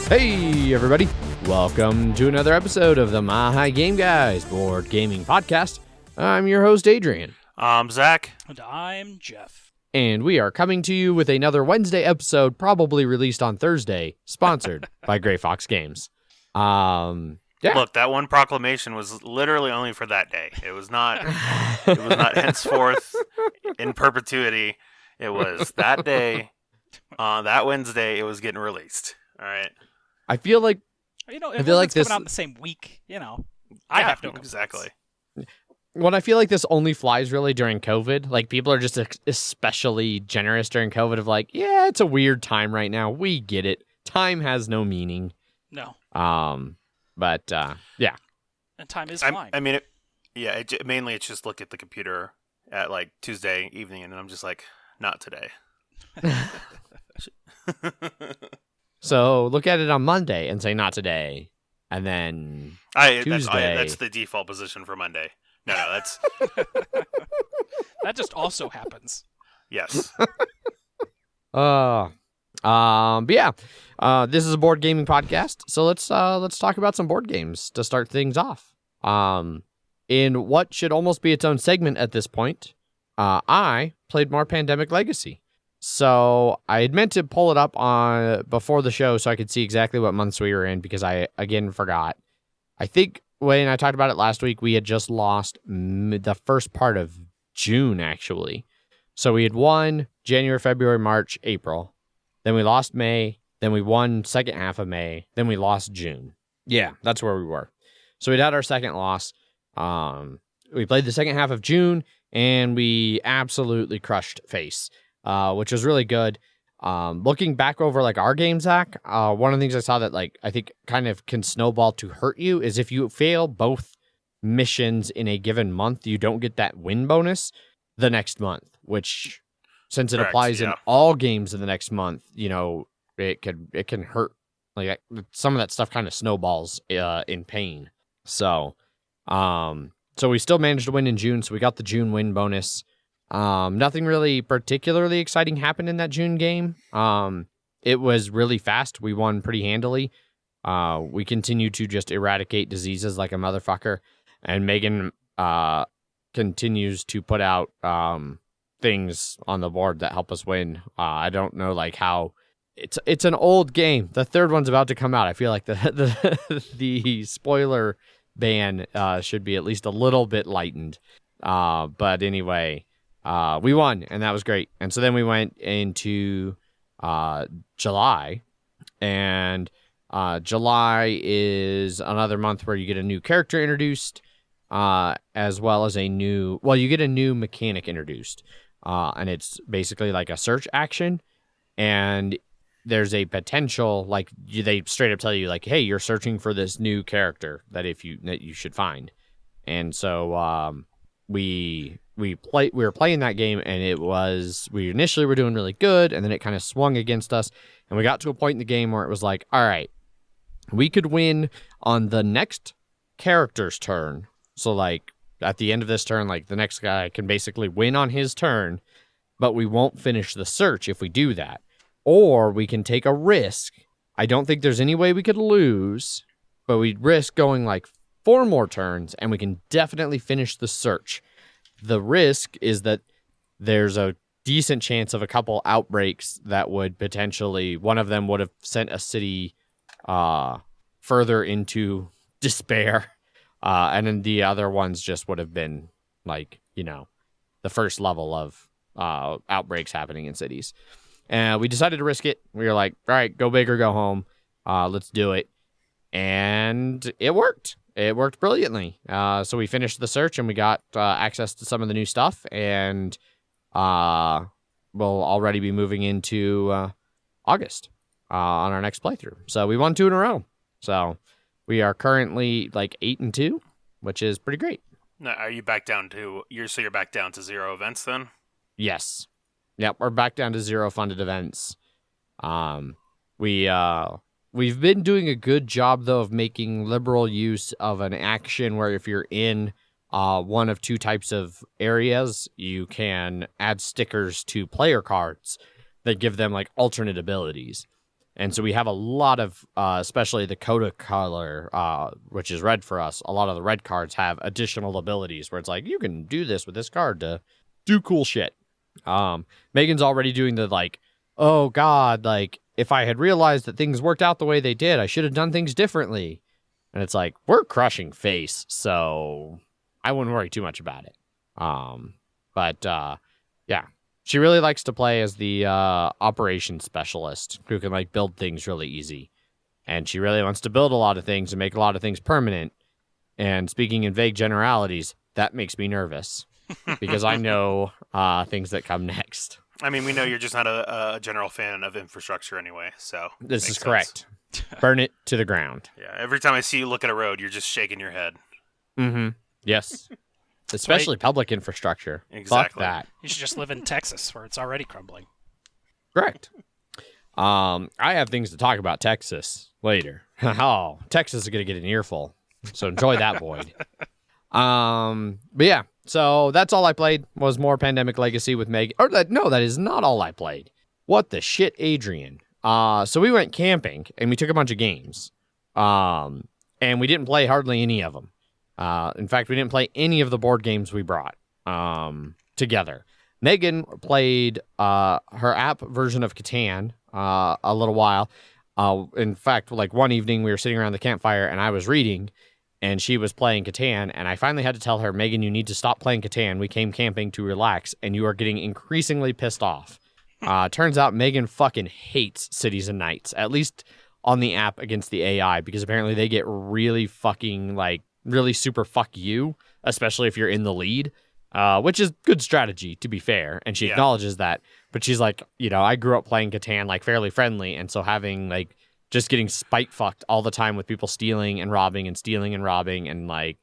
Hey, everybody. Welcome to another episode of the My Game Guys Board Gaming Podcast. I'm your host, Adrian. I'm Zach. And I'm Jeff. And we are coming to you with another Wednesday episode, probably released on Thursday, sponsored by Gray Fox Games. Yeah. Look, that one proclamation was literally only for that day. It was not henceforth in perpetuity. It was that day, that Wednesday, it was getting released. All right. I feel like If it's coming out in the same week, I have no complaints. Exactly. I feel like this only flies really during COVID. Like, people are just especially generous during COVID of like, yeah, it's a weird time right now. We get it. Time has no meaning. No. But yeah. And time is fine. I mean, mainly it's just look at the computer at like Tuesday evening, and I'm just like, not today. So look at it on Monday and say not today, and then Tuesday. That's the default position for Monday. No, that's that just also happens. Yes. But yeah, this is a board gaming podcast, so let's talk about some board games to start things off. In what should almost be its own segment at this point, I played more Pandemic Legacy. So I had meant to pull it up on before the show so I could see exactly what months we were in, because I again forgot. I think when I talked about it last week, we had just lost the first part of June, actually. So we had won January, February, March, April. Then we lost May. Then we won second half of May. Then we lost June. Yeah, that's where we were. So we'd had our second loss. We played the second half of June, and we absolutely crushed face. Which was really good. Looking back over like our game, Zach, one of the things I saw that like I think kind of can snowball to hurt you is if you fail both missions in a given month, you don't get that win bonus the next month, which since it applies in all games in the next month, it can hurt. Like some of that stuff kind of snowballs in pain. So we still managed to win in June, so we got the June win bonus. Nothing really particularly exciting happened in that June game. It was really fast. We won pretty handily. We continue to just eradicate diseases like a motherfucker. And Megan, continues to put out, things on the board that help us win. I don't know like how it's an old game. The third one's about to come out. I feel like the spoiler ban, should be at least a little bit lightened. But anyway, we won, and that was great. And so then we went into July, and July is another month where you get a new character introduced, as well as you get a new mechanic introduced, and it's basically like a search action, and there's a potential, like they straight up tell you, like, hey, you're searching for this new character that you should find, and so we were playing that game, and we initially were doing really good, and then it kind of swung against us, and we got to a point in the game where it was like, all right, we could win on the next character's turn. So like at the end of this turn, like the next guy can basically win on his turn, but we won't finish the search if we do that. Or we can take a risk. I don't think there's any way we could lose, but we'd risk going like 4 more turns, and we can definitely finish the search. The risk is that there's a decent chance of a couple outbreaks that would potentially, one of them would have sent a city further into despair, and then the other ones just would have been like, the first level of outbreaks happening in cities. And we decided to risk it. We were like, all right, go big or go home. Let's do it. And it worked. It worked brilliantly. So we finished the search, and we got access to some of the new stuff, and we'll already be moving into August on our next playthrough. So we won 2 in a row. So we are currently like 8-2, which is pretty great. Now, are you back down to you're back down to 0 events then? Yes. Yep, we're back down to 0 funded events. We've been doing a good job, though, of making liberal use of an action where if you're in one of 2 types of areas, you can add stickers to player cards that give them like alternate abilities. And so we have a lot of, especially the Coda color, which is red for us. A lot of the red cards have additional abilities where it's like, you can do this with this card to do cool shit. Megan's already doing the like, oh God, like if I had realized that things worked out the way they did, I should have done things differently. And it's like, we're crushing face, so I wouldn't worry too much about it. Yeah. She really likes to play as the operations specialist who can like build things really easy. And she really wants to build a lot of things and make a lot of things permanent. And speaking in vague generalities, that makes me nervous because I know things that come next. I mean, we know you're just not a general fan of infrastructure anyway, so... This is correct. Burn it to the ground. Yeah, every time I see you look at a road, you're just shaking your head. Mm-hmm. Yes. Especially public infrastructure. Exactly. Fuck that. You should just live in Texas, where it's already crumbling. Correct. I have things to talk about Texas later. Oh, Texas is going to get an earful. So enjoy that, Boyd. But yeah, so that's all I played was more Pandemic Legacy with Meg. No, that is not all I played. What the shit, Adrian? So we went camping and we took a bunch of games. And we didn't play hardly any of them. In fact, we didn't play any of the board games we brought together. Megan played her app version of Catan a little while. In fact, like one evening we were sitting around the campfire and I was reading and she was playing Catan, and I finally had to tell her, Megan, you need to stop playing Catan. We came camping to relax and you are getting increasingly pissed off. Turns out Megan fucking hates Cities and Nights, at least on the app against the AI, because apparently they get really fucking like really super fuck you, especially if you're in the lead, which is good strategy, to be fair. And she acknowledges that. But she's like, you know, I grew up playing Catan like fairly friendly. And so having like just getting spite fucked all the time with people stealing and robbing and like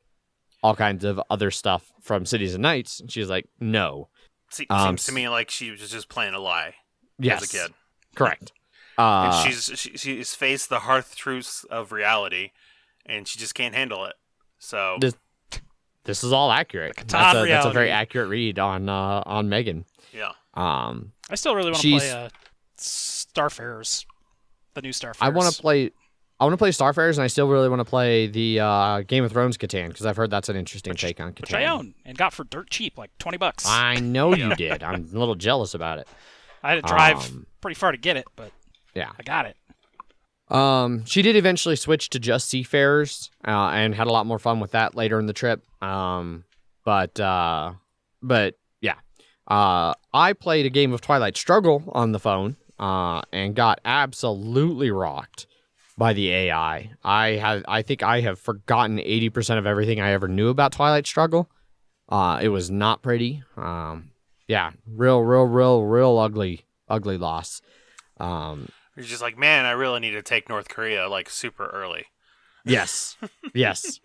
all kinds of other stuff from Cities and Nights. She's like, no. Seems to me like she was just playing a lie as a kid. Correct. And she's faced the hearth truths of reality, and she just can't handle it. So this is all accurate. That's a very accurate read on Megan. Yeah. I still really want to play Starfarers, the new Starfarers. I want to play Starfarers, and I still really want to play the Game of Thrones Catan because I've heard that's an interesting take on Catan. Which I own and got for dirt cheap, like $20. I know you did. I'm a little jealous about it. I had to drive pretty far to get it, but yeah, I got it. She did eventually switch to just Seafarers, and had a lot more fun with that later in the trip. But yeah, I played a game of Twilight Struggle on the phone, and got absolutely rocked by the AI. I think I have forgotten 80% of everything I ever knew about Twilight Struggle. It was not pretty. Yeah, real ugly loss. You're just like, man, I really need to take North Korea like super early. Yes.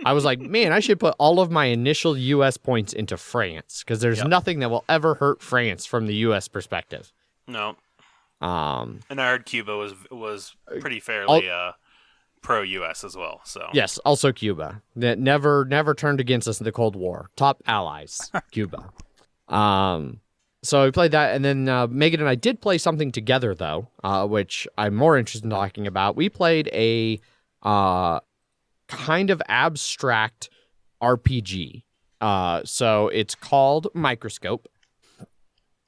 I was like, man, I should put all of my initial U.S. points into France because there's nothing that will ever hurt France from the U.S. perspective. No. And I heard Cuba was pretty fairly pro-U.S. as well. So yes, also Cuba. That never turned against us in the Cold War. Top allies, Cuba. So we played that, and then Megan and I did play something together, though, which I'm more interested in talking about. We played a kind of abstract RPG. So it's called Microscope.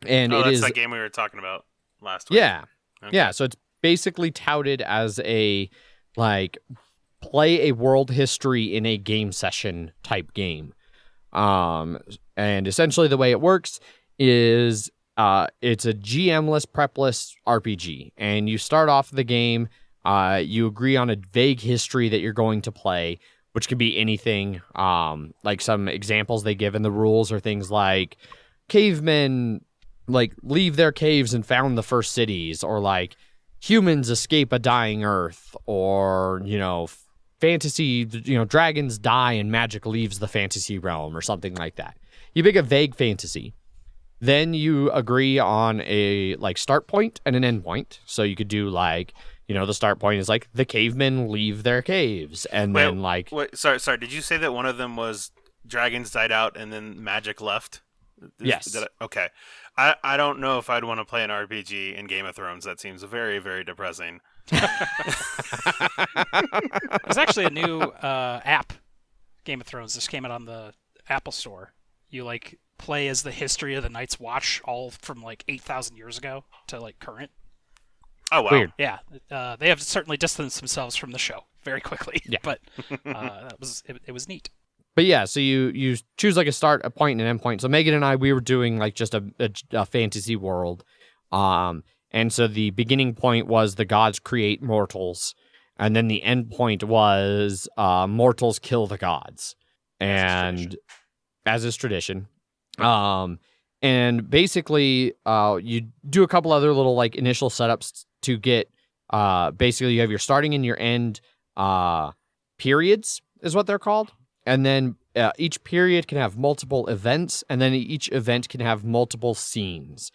And that's that game we were talking about last week. Yeah. Okay. Yeah, so it's basically touted as a, like, play a world history in a game session type game. And essentially the way it works is it's a GM-less, prep-less RPG. And you start off the game, you agree on a vague history that you're going to play, which could be anything. Like some examples they give in the rules are things like cavemen like leave their caves and found the first cities, or like humans escape a dying earth, or, you know, fantasy, you know, dragons die and magic leaves the fantasy realm, or something like that. You pick a vague fantasy. Then you agree on a like start point and an end point. So you could do like, you know, the start point is like the cavemen leave their caves, and then like sorry, did you say that one of them was dragons died out and then magic left? Yes. Okay. I don't know if I'd want to play an RPG in Game of Thrones. That seems very, very depressing. There's actually a new app, Game of Thrones. This came out on the Apple Store. You like play as the history of the Night's Watch, all from like 8,000 years ago to like current. Oh wow! Weird. Yeah, they have certainly distanced themselves from the show very quickly. Yeah. But it was neat. But yeah, so you choose like a start, a point, and an end point. So Megan and I, we were doing like just a fantasy world. And so the beginning point was the gods create mortals. And then the end point was mortals kill the gods. And as is tradition. And basically you do a couple other little like initial setups to get basically you have your starting and your end periods is what they're called. And then each period can have multiple events, and then each event can have multiple scenes.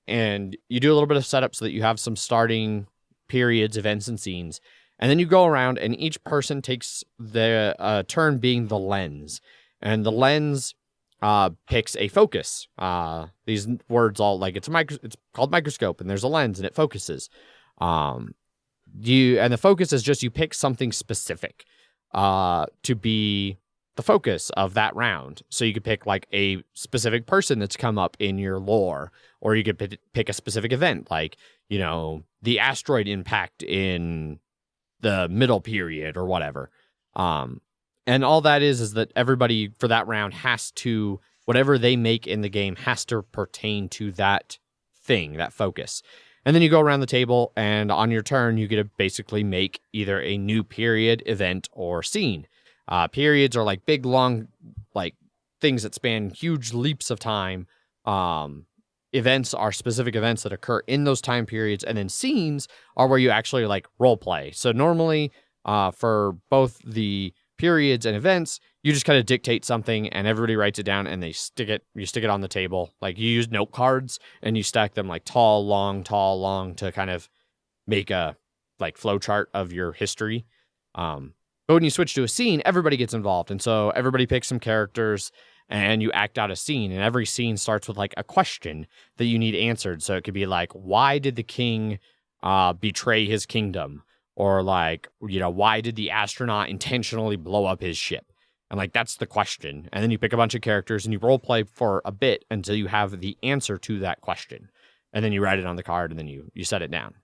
And you do a little bit of setup so that you have some starting periods, events, and scenes. And then you go around, and each person takes the turn being the lens. And the lens picks a focus. These words all, like, it's called Microscope, and there's a lens, and it focuses. And the focus is just you pick something specific to be the focus of that round. So you could pick like a specific person that's come up in your lore, or you could pick a specific event, like, you know, the asteroid impact in the middle period or whatever. And all that is that everybody for that round has to, whatever they make in the game has to pertain to that thing, that focus. And then you go around the table, and on your turn, you get to basically make either a new period, event, or scene. Periods are like big, long, like things that span huge leaps of time. Events are specific events that occur in those time periods, and then scenes are where you actually like role play. So normally, for both the periods and events, you just kind of dictate something, and everybody writes it down, and you stick it on the table. Like you use note cards, and you stack them like tall, long to kind of make a like flow chart of your history. But when you switch to a scene, everybody gets involved. And so everybody picks some characters and you act out a scene. And every scene starts with like a question that you need answered. So it could be like, why did the king betray his kingdom? Or like, you know, why did the astronaut intentionally blow up his ship? And like, that's the question. And then you pick a bunch of characters and you role play for a bit until you have the answer to that question. And then you write it on the card and then you set it down.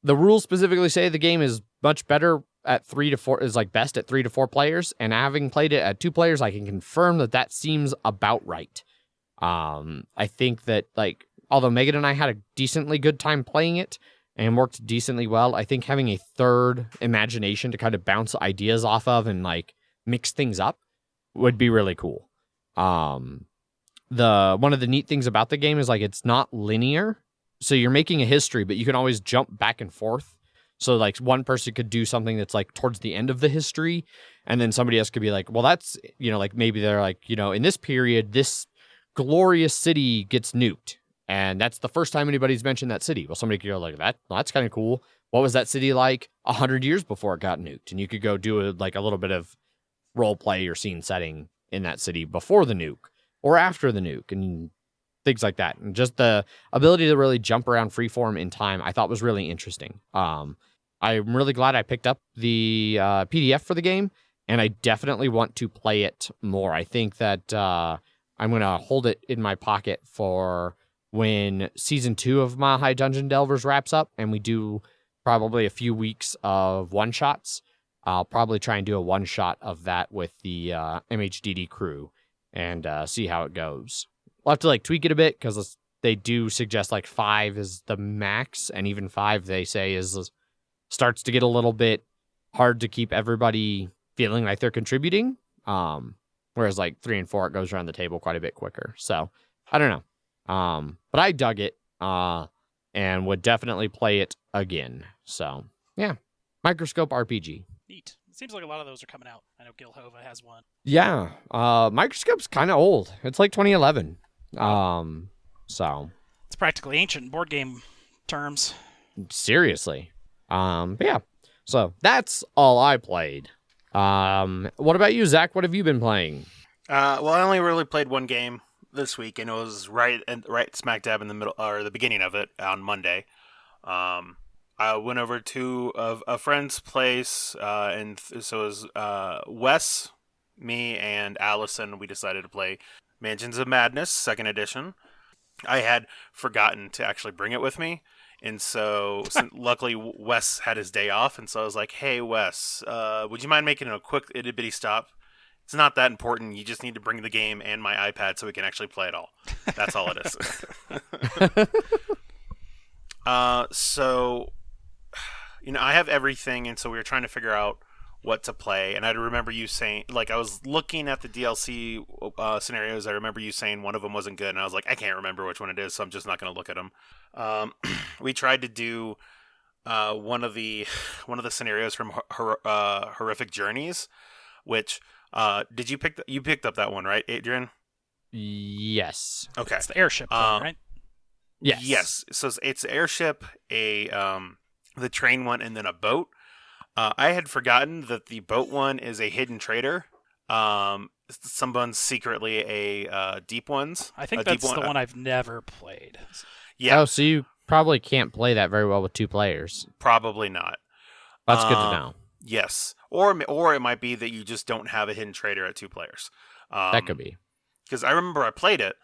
The rules specifically say the game is much better at 3 to 4, is like best at 3 to 4 players. And having played it at 2 players, I can confirm that seems about right. I think that like, although Megan and I had a decently good time playing it and worked decently well, I think having a third imagination to kind of bounce ideas off of and like mix things up would be really cool. One of the neat things about the game is like it's not linear. So you're making a history, but you can always jump back and forth. So like one person could do something that's like towards the end of the history, and then somebody else could be like, well, that's, you know, like maybe they're like, you know, in this period, this glorious city gets nuked. And that's the first time anybody's mentioned that city. Well, somebody could go like that. Well, that's kind of cool. What was that city like 100 years before it got nuked? And you could go do a little bit of role play or scene setting in that city before the nuke or after the nuke and things like that. And just the ability to really jump around freeform in time, I thought was really interesting. I'm really glad I picked up the PDF for the game, and I definitely want to play it more. I think that I'm going to hold it in my pocket for when Season 2 of Mile High Dungeon Delvers wraps up, and we do probably a few weeks of one-shots. I'll probably try and do a one-shot of that with the MHGG crew and see how it goes. We'll have to like tweak it a bit, because they do suggest like 5 is the max, and even 5 they say starts to get a little bit hard to keep everybody feeling like they're contributing. Whereas like 3 and 4, it goes around the table quite a bit quicker. So I don't know. But I dug it, and would definitely play it again. So yeah, Microscope RPG. Neat. It seems like a lot of those are coming out. I know Gil Hova has one. Yeah. Microscope's kind of old. It's like 2011. So it's practically ancient in board game terms. Seriously. But yeah. So that's all I played. What about you, Zach? What have you been playing? Well, I only really played one game. this week, and it was right smack dab in the middle or the beginning of it on Monday. I went over to a friend's place, and so it was Wes, me, and Allison. We decided to play Mansions of Madness, 2nd edition. I had forgotten to actually bring it with me, and so luckily Wes had his day off, and so I was like, "Hey Wes, would you mind making a quick itty bitty stop? It's not that important. You just need to bring the game and my iPad so we can actually play it all. That's all it is." So, I have everything, and so we were trying to figure out what to play. And I remember you saying, like, I was looking at the DLC scenarios. I remember you saying one of them wasn't good, and I was like, I can't remember which one it is, so I'm just not going to look at them. We tried to do one of the scenarios from Horrific Journeys, which did you picked up that one, right, Adrian? Yes. Okay. It's the airship one, right? Yes. Yes. So it's airship, the train one, and then a boat. I had forgotten that the boat one is a hidden trader. Someone's secretly a deep ones. I think that's the one I've never played. Yeah. Oh, so you probably can't play that very well with 2 players. Probably not. That's good to know. Yes. Or it might be that you just don't have a hidden trader at 2 players. That could be. Because I remember I played it,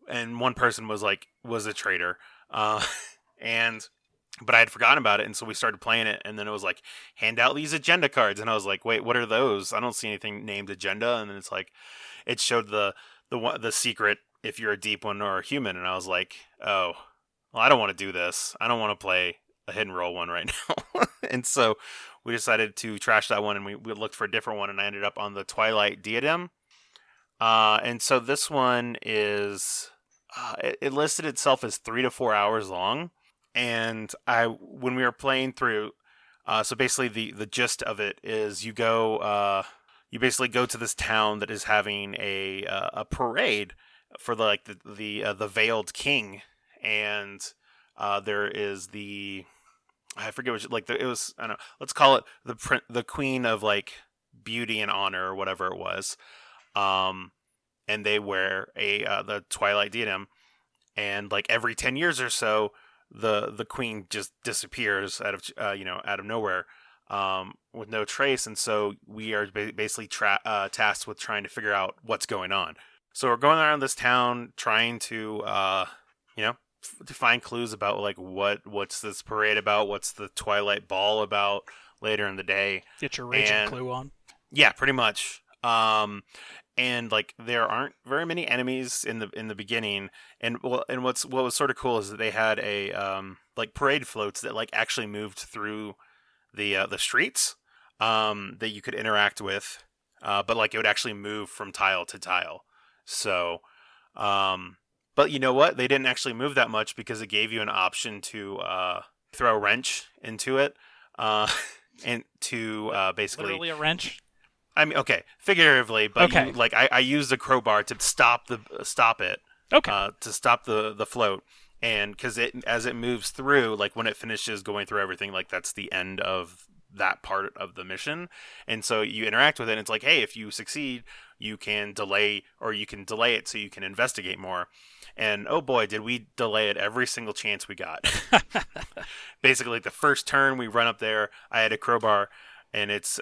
and one person was a trader, but I had forgotten about it, and so we started playing it, and then it was like, hand out these agenda cards, and I was like, wait, what are those? I don't see anything named agenda, and then it's like, it showed the secret if you're a deep one or a human, and I was like, oh, well, I don't want to do this. I don't want to play a hidden roll one right now, and so we decided to trash that one, and we looked for a different one, and I ended up on the Twilight Diadem. And so this one is, it listed itself as 3 to 4 hours long. And when we were playing through, so basically the gist of it is you basically go to this town that is having a parade for the veiled king. And, there is I forget which, it was, I don't know, let's call it the queen of beauty and honor or whatever it was. And they wear the Twilight Diadem, and every 10 years or so, the queen just disappears out of nowhere, with no trace. And so we are basically tasked with trying to figure out what's going on. So we're going around this town trying to to find clues about what's this parade about, what's the Twilight Ball about later in the day. Get your raging clue on. Yeah, pretty much. And there aren't very many enemies in the beginning, and what was sort of cool is that they had a parade floats that actually moved through the streets, that you could interact with, but it would actually move from tile to tile. So, but you know what? They didn't actually move that much because it gave you an option to throw a wrench into it, and to basically Literally a wrench. I mean, okay, figuratively, but okay. I used a crowbar to stop it. Okay. To stop the float, and because as it moves through, when it finishes going through everything, that's the end of that part of the mission, and so you interact with it. And it's like, hey, if you succeed, you can delay it so you can investigate more. And oh boy, did we delay it every single chance we got. Basically, the first turn we run up there, I had a crowbar, and it's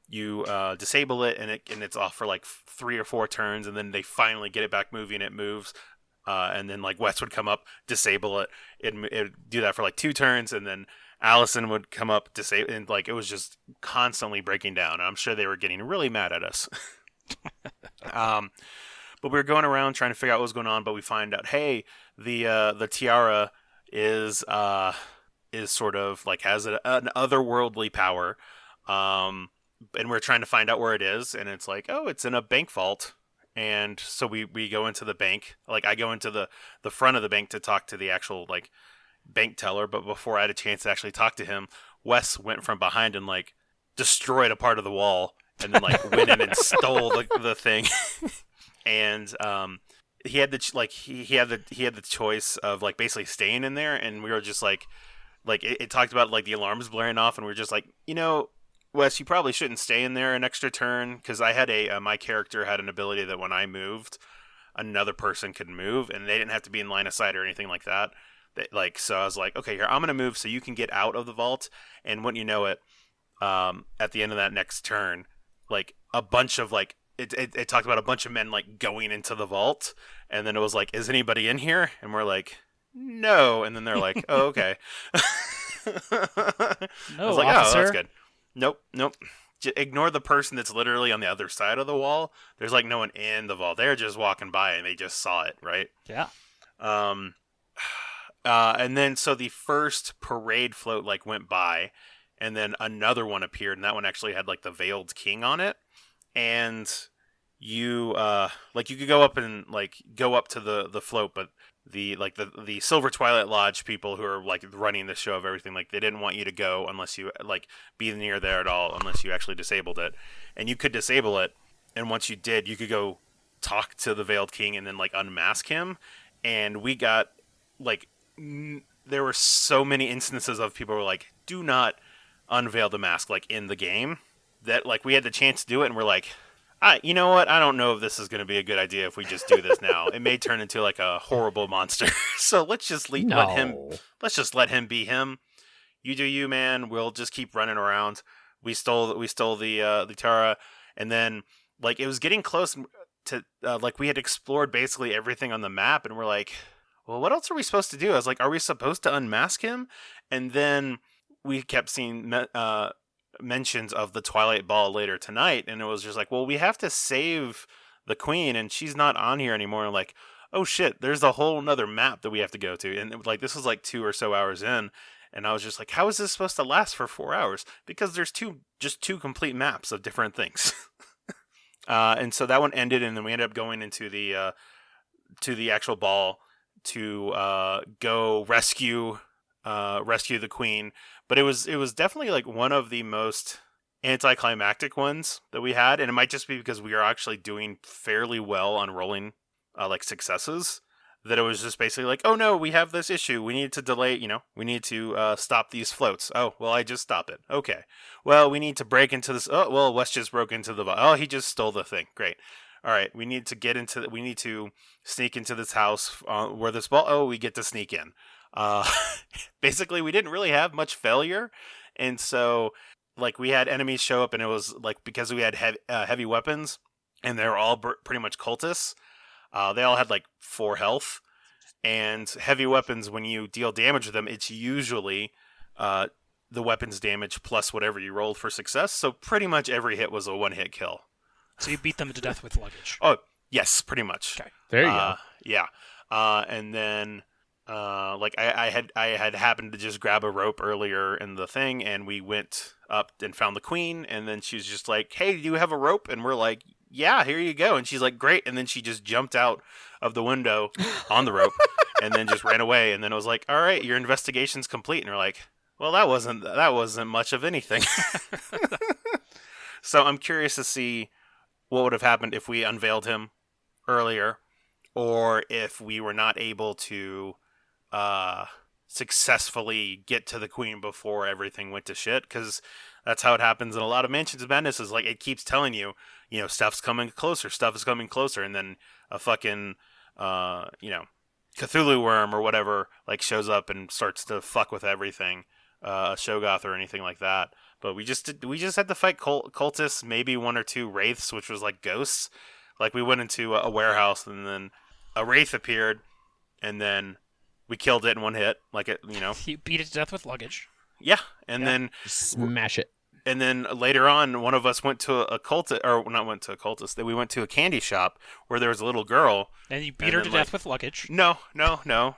you disable it, and it's off for 3 or 4 turns, and then they finally get it back moving. It moves, and then Wes would come up, disable it. It'd do that for 2 turns, and then Allison would come up, disable, and it was just constantly breaking down. And I'm sure they were getting really mad at us. But we were going around trying to figure out what was going on. But we find out, hey, the tiara is sort of has an otherworldly power. And we're trying to find out where it is, and it's it's in a bank vault. And so we go into the bank. I go into the front of the bank to talk to the actual bank teller, but before I had a chance to actually talk to him, Wes went from behind and destroyed a part of the wall, and then went in and stole the thing. And he had he had the choice of basically staying in there, and we were just it talked about the alarms blaring off, and we were just Wes, you probably shouldn't stay in there an extra turn, because I had my character had an ability that when I moved, another person could move, and they didn't have to be in line of sight or anything like that. So I was like, okay, here, I'm going to move so you can get out of the vault, and wouldn't you know it, at the end of that next turn, like, a bunch of, like, it talked about a bunch of men, like, going into the vault, and then it was like, is anybody in here? And we're like, no, and then they're like, oh, okay. I was like, officer. oh, that's good. Nope. Ignore the person that's literally on the other side of the wall. There's like no one in the vault. They're just walking by and they just saw it, right? Yeah. And then so the first parade float like went by, and then another one appeared, and that one actually had like the Veiled King on it. And you like you could go up and like go up to the float, but the Silver Twilight Lodge people who are like running the show of everything, like they didn't want you to go unless you like be near there at all, unless you actually disabled it. And you could disable it, and once you did, you could go talk to the Veiled King and then like unmask him. And we got like there were so many instances of people who were like, do not unveil the mask like in the game, that like we had the chance to do it, and we're like, you know what? I don't know if this is going to be a good idea if we just do this now. It may turn into like a horrible monster. So let's just let him be him. You do you, man. We'll just keep running around. We stole the Tara, and then like it was getting close to like we had explored basically everything on the map, and we're like, well, what else are we supposed to do? I was like, are we supposed to unmask him? And then we kept seeing mentions of the Twilight Ball later tonight, and it was just like, well, we have to save the queen, and she's not on here anymore. And like, oh shit, there's a whole nother map that we have to go to. And like this was like 2 or so hours in, and I was just like, how is this supposed to last for 4 hours? Because there's two complete maps of different things. And so that one ended, and then we ended up going into the to the actual ball to go rescue the queen. But it was definitely like one of the most anticlimactic ones that we had, and it might just be because we are actually doing fairly well on rolling like successes, that it was just basically like, oh no, we have this issue, we need to delay, we need to stop these floats. Oh well, I just stopped it. Okay, well, we need to break into this. Oh well, Wes just broke into the he just stole the thing. Great. All right, we need to sneak into this house where this ball. Oh, we get to sneak in. Basically, we didn't really have much failure, and so like we had enemies show up, and it was like because we had heavy weapons, and they were all pretty much cultists. They all had like 4 health, and heavy weapons, when you deal damage with them, it's usually the weapons damage plus whatever you rolled for success. So pretty much every hit was a 1-hit kill. So you beat them to death with luggage. Oh yes, pretty much. Okay, there you go. Yeah, and then. Like I had happened to just grab a rope earlier in the thing, and we went up and found the queen, and then she's just like, hey, do you have a rope? And we're like, yeah, here you go. And she's like, great. And then she just jumped out of the window on the rope and then just ran away. And then it was like, all right, your investigation's complete. And we're like, well, that wasn't much of anything. So I'm curious to see what would have happened if we unveiled him earlier, or if we were not able to successfully get to the queen before everything went to shit, because that's how it happens in a lot of Mansions of Madness. Is like it keeps telling you, stuff's coming closer, stuff is coming closer, and then a fucking Cthulhu worm or whatever like shows up and starts to fuck with everything, a Shogoth or anything like that. But we just had to fight cultists, maybe 1 or 2 wraiths, which was like ghosts. Like we went into a warehouse, and then a wraith appeared, and then we killed it in 1 hit, like it, You beat it to death with luggage. Yeah, and then Smash it. And then later on, one of us went to a cultist, or not went to a cultist. We went to a candy shop where there was a little girl. And you beat her to death with luggage. No. No?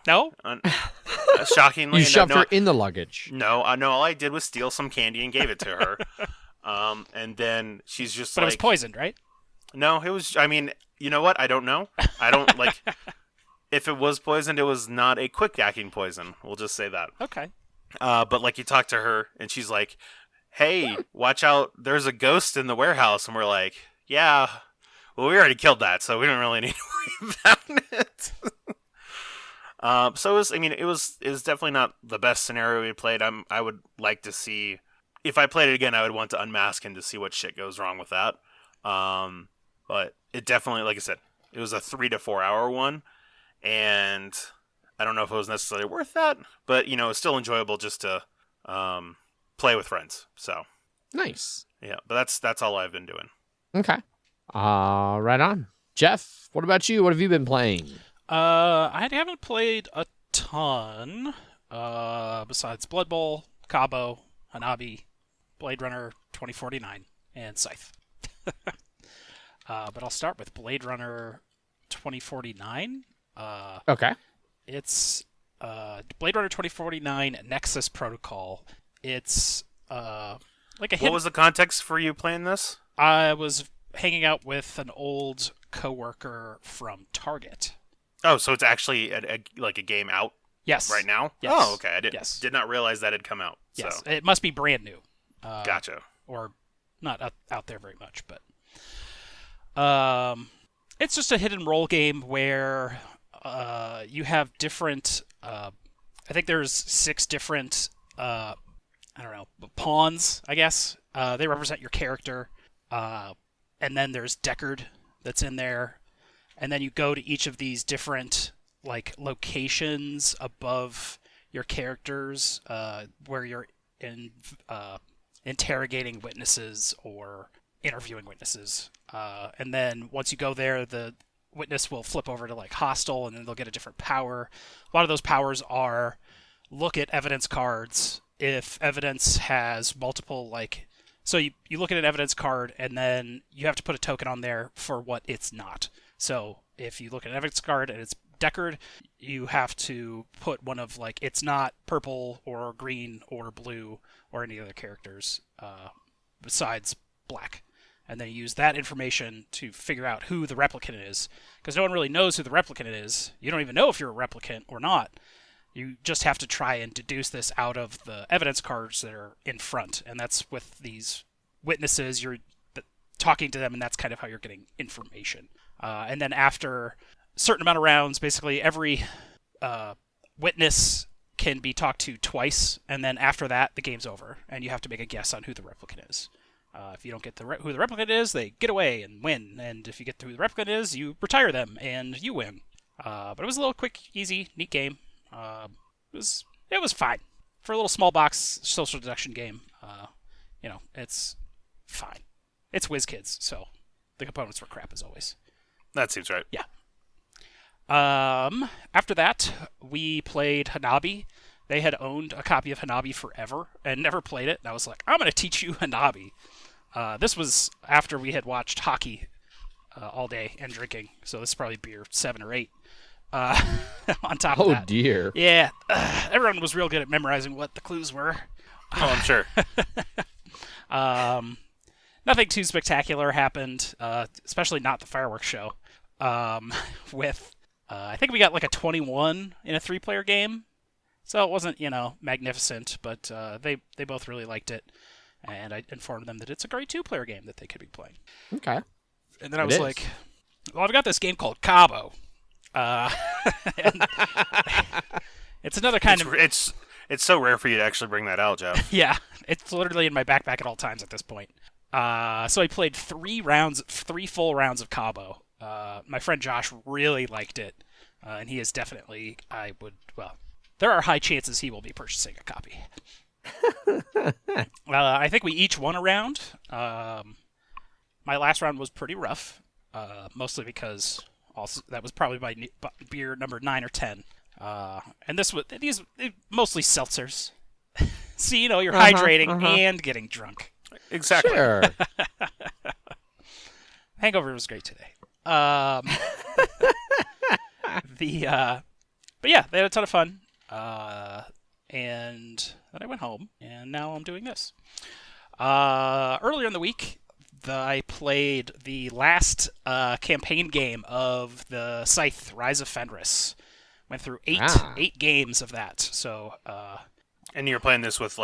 Shockingly, you shoved her in the luggage. No, all I did was steal some candy and gave it to her. And then she's just But it was poisoned, right? No, it was. I mean, you know what? I don't know. I don't like. If it was poisoned, it was not a quick acting poison. We'll just say that. Okay. But like you talk to her, and she's like, hey, watch out, there's a ghost in the warehouse. And we're like, yeah, well, we already killed that, so we don't really need to worry about it. So it was definitely not the best scenario we played. I would like to see if I played it again, I would want to unmask him to see what shit goes wrong with that. But it definitely, like I said, it was a 3 to 4 hour one, and I don't know if it was necessarily worth that, but it's still enjoyable just to play with friends. So Nice. yeah, but that's all I've been doing. Okay. Right on. Jeff, what about you? What have you been playing? I haven't played a ton, besides Blood Bowl, Cabo, Hanabi, Blade Runner 2049, and Scythe. But I'll start with Blade Runner 2049. Okay. It's Blade Runner 2049 Nexus Protocol. It's like a hidden... What was the context for you playing this? I was hanging out with an old coworker from Target. Oh, so it's actually like a game out Yes. right now? Yes. Oh, okay. I Yes. did not realize that had come out. Yes. So. It must be brand new. Gotcha. Or not out there very much, but it's just a hidden role game where you have different. I think there's 6 different. I don't know, pawns. I guess they represent your character, and then there's Deckard that's in there, and then you go to each of these different like locations above your characters, where you're interrogating witnesses or interviewing witnesses, and then once you go there, the witness will flip over to like hostile, and then they'll get a different power. A lot of those powers are look at evidence cards. If evidence has multiple, like, so you look at an evidence card and then you have to put a token on there for what it's not. So if you look at an evidence card and it's Deckard, you have to put one of, like, it's not purple or green or blue or any other characters besides black. And then you use that information to figure out who the replicant is. Because no one really knows who the replicant is. You don't even know if you're a replicant or not. You just have to try and deduce this out of the evidence cards that are in front. And that's with these witnesses. You're talking to them, and that's kind of how you're getting information. And then after a certain amount of rounds, basically every witness can be talked to twice. And then after that, the game's over. And you have to make a guess on who the replicant is. If you don't get who the replicant is, they get away and win. And if you get to who the replicant is, you retire them and you win. But it was a little quick, easy, neat game. It was fine for a little small box social deduction game. It's fine. It's WizKids, so the components were crap as always. That seems right. Yeah. After that, we played Hanabi. They had owned a copy of Hanabi forever and never played it. And I was like, I'm going to teach you Hanabi. This was after we had watched hockey all day and drinking, so this is probably beer 7 or 8. On top of that. Oh, dear. Yeah. Everyone was real good at memorizing what the clues were. Oh, I'm sure. Nothing too spectacular happened, especially not the fireworks show. With, I think we got like a 21 in a 3-player game. So it wasn't, magnificent, but they both really liked it. And I informed them that it's a great 2-player game that they could be playing. Okay. And then I was like, well, I've got this game called Cabo. And it's another kind of... It's so rare for you to actually bring that out, Jeff. Yeah, it's literally in my backpack at all times at this point. So I played 3 full rounds of Cabo. My friend Josh really liked it, and he is definitely, there are high chances he will be purchasing a copy. I think we each won a round. My last round was pretty rough, mostly because... Also, that was probably my beer number 9 or 10. And these mostly seltzers. So, you're hydrating and getting drunk. Exactly. Sure. Hangover was great today. But yeah, they had a ton of fun. And then I went home, and now I'm doing this. Earlier in the week, I played the last campaign game of the Scythe, Rise of Fenris. Went through 8 games of that. So, and you're playing this with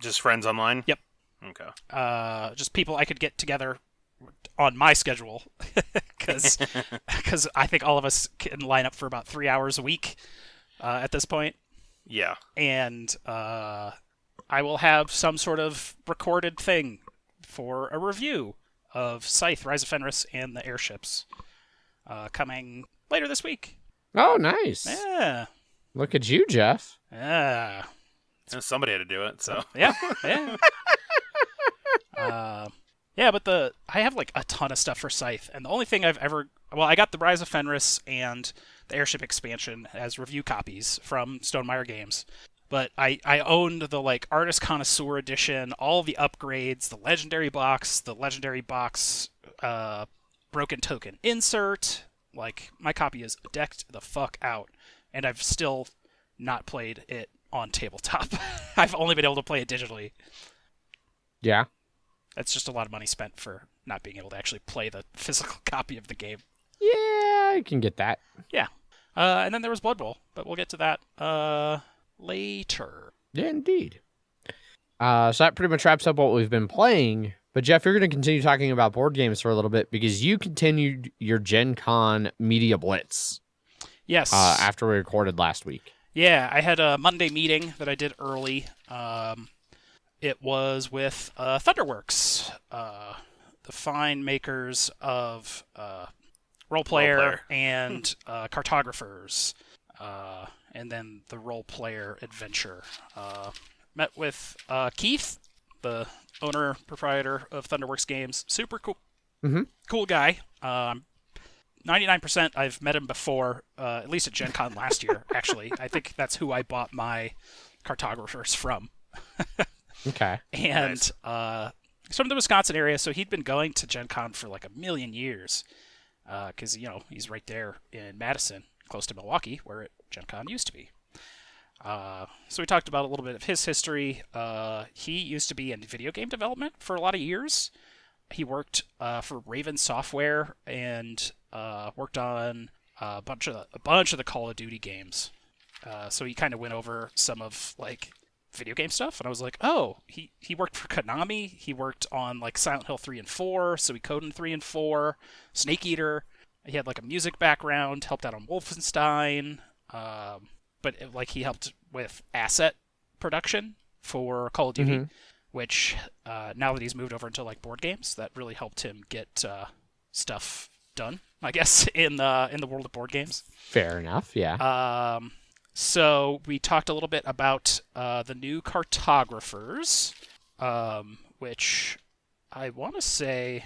just friends online? Yep. Okay. Just people I could get together on my schedule, because I think all of us can line up for about 3 hours a week at this point. Yeah. And I will have some sort of recorded thing for a review of Scythe, Rise of Fenris, and the airships coming later this week. Oh, nice. Yeah. Look at you, Jeff. Yeah. And somebody had to do it, so. Yeah. Yeah, but I have like a ton of stuff for Scythe, and the only thing I got the Rise of Fenris and the airship expansion as review copies from Stonemaier Games. But I owned the like Artist Connoisseur Edition, all the upgrades, the Legendary Box, Broken Token Insert. Like, my copy is decked the fuck out, and I've still not played it on tabletop. I've only been able to play it digitally. Yeah. That's just a lot of money spent for not being able to actually play the physical copy of the game. Yeah, I can get that. Yeah. And then there was Blood Bowl, but we'll get to that later. Yeah, indeed. So that pretty much wraps up what we've been playing. But Jeff, you're going to continue talking about board games for a little bit because you continued your Gen Con Media Blitz. Yes. After we recorded last week. Yeah, I had a Monday meeting that I did early. It was with Thunderworks, the fine makers of Role Player and Cartographers, and then the Role Player Adventure. Met with Keith, the owner, proprietor of Thunderworks Games. Super cool, cool guy. 99% I've met him before, at least at Gen Con last year, actually. I think that's who I bought my Cartographers from. Okay. And Nice. He's from the Wisconsin area, so he'd been going to Gen Con for like a million years. Because, he's right there in Madison, close to Milwaukee, where Gen Con used to be. So we talked about a little bit of his history. He used to be in video game development for a lot of years. He worked for Raven Software and worked on a bunch of the Call of Duty games. So he kind of went over some of like video game stuff, and I was like, oh, he worked for Konami. He worked on like Silent Hill 3 and 4, Suikoden 3 and 4, Snake Eater. He had like a music background, helped out on Wolfenstein, but he helped with asset production for Call of Duty, which now that he's moved over into like board games, that really helped him get stuff done, I guess, in the world of board games. Fair enough, yeah. So we talked a little bit about the new Cartographers, which I want to say